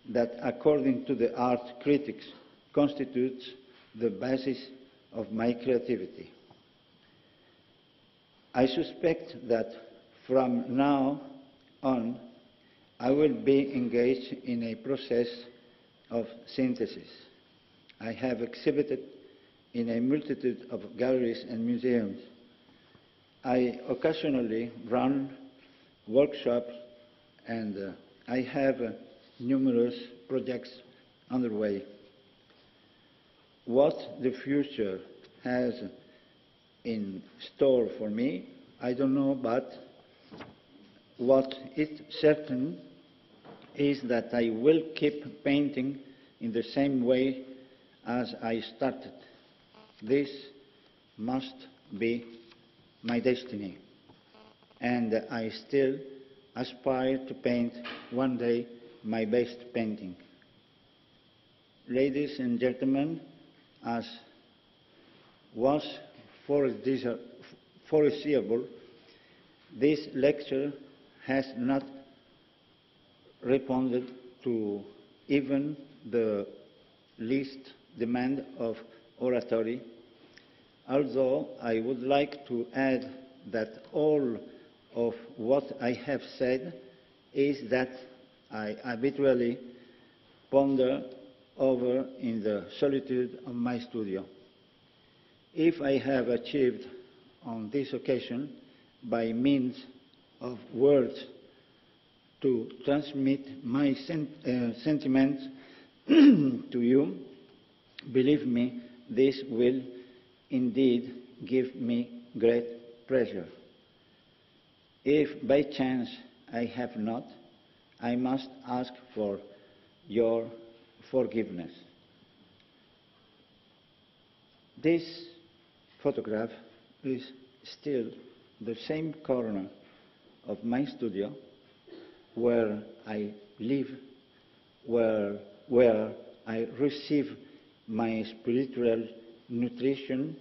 that, according to the art critics, constitutes the basis of my creativity. I suspect that from now on, I will be engaged in a process of synthesis. I have exhibited in a multitude of galleries and museums. I occasionally run workshops, and I have numerous projects underway. What the future has in store for me, I don't know, but what is certain is that I will keep painting in the same way as I started. This must be my destiny, and I still aspire to paint one day my best painting. Ladies and gentlemen, as was foreseeable, this lecture has not responded to even the least demand of oratory, although I would like to add that all of what I have said is that I habitually ponder over in the solitude of my studio. If I have achieved on this occasion, by means of words, to transmit my sentiments to you, believe me, this will indeed give me great pleasure. If by chance I have not, I must ask for your forgiveness. This photograph is still the same corner of my studio where I live, where I receive my spiritual nutrition,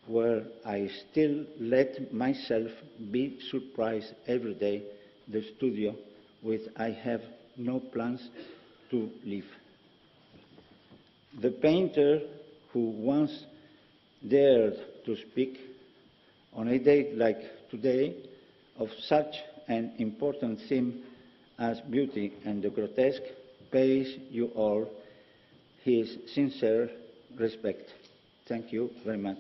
where I still let myself be surprised every day, the studio which I have no plans to leave. The painter who once dared to speak on a day like today of such an important theme as beauty and the grotesque pays you all his sincere respect. Thank you very much.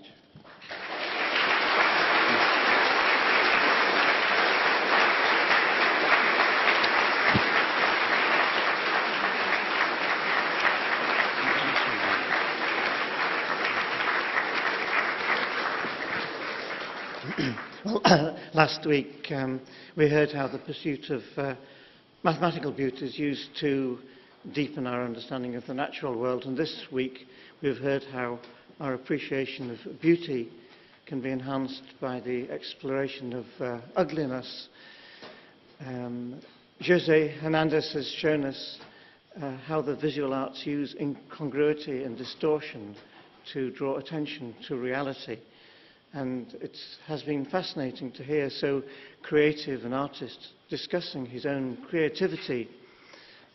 Well, last week we heard how the pursuit of mathematical beauty is used to deepen our understanding of the natural world, and this week we've heard how our appreciation of beauty can be enhanced by the exploration of ugliness. José Hernandez has shown us how the visual arts use incongruity and distortion to draw attention to reality. And it has been fascinating to hear so creative an artist discussing his own creativity.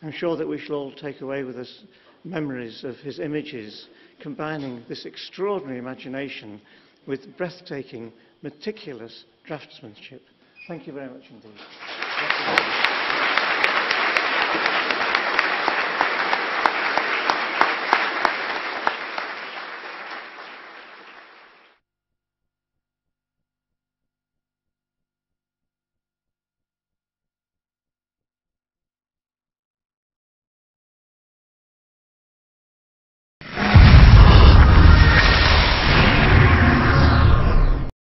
I'm sure that we shall all take away with us memories of his images, combining this extraordinary imagination with breathtaking, meticulous draftsmanship. Thank you very much indeed.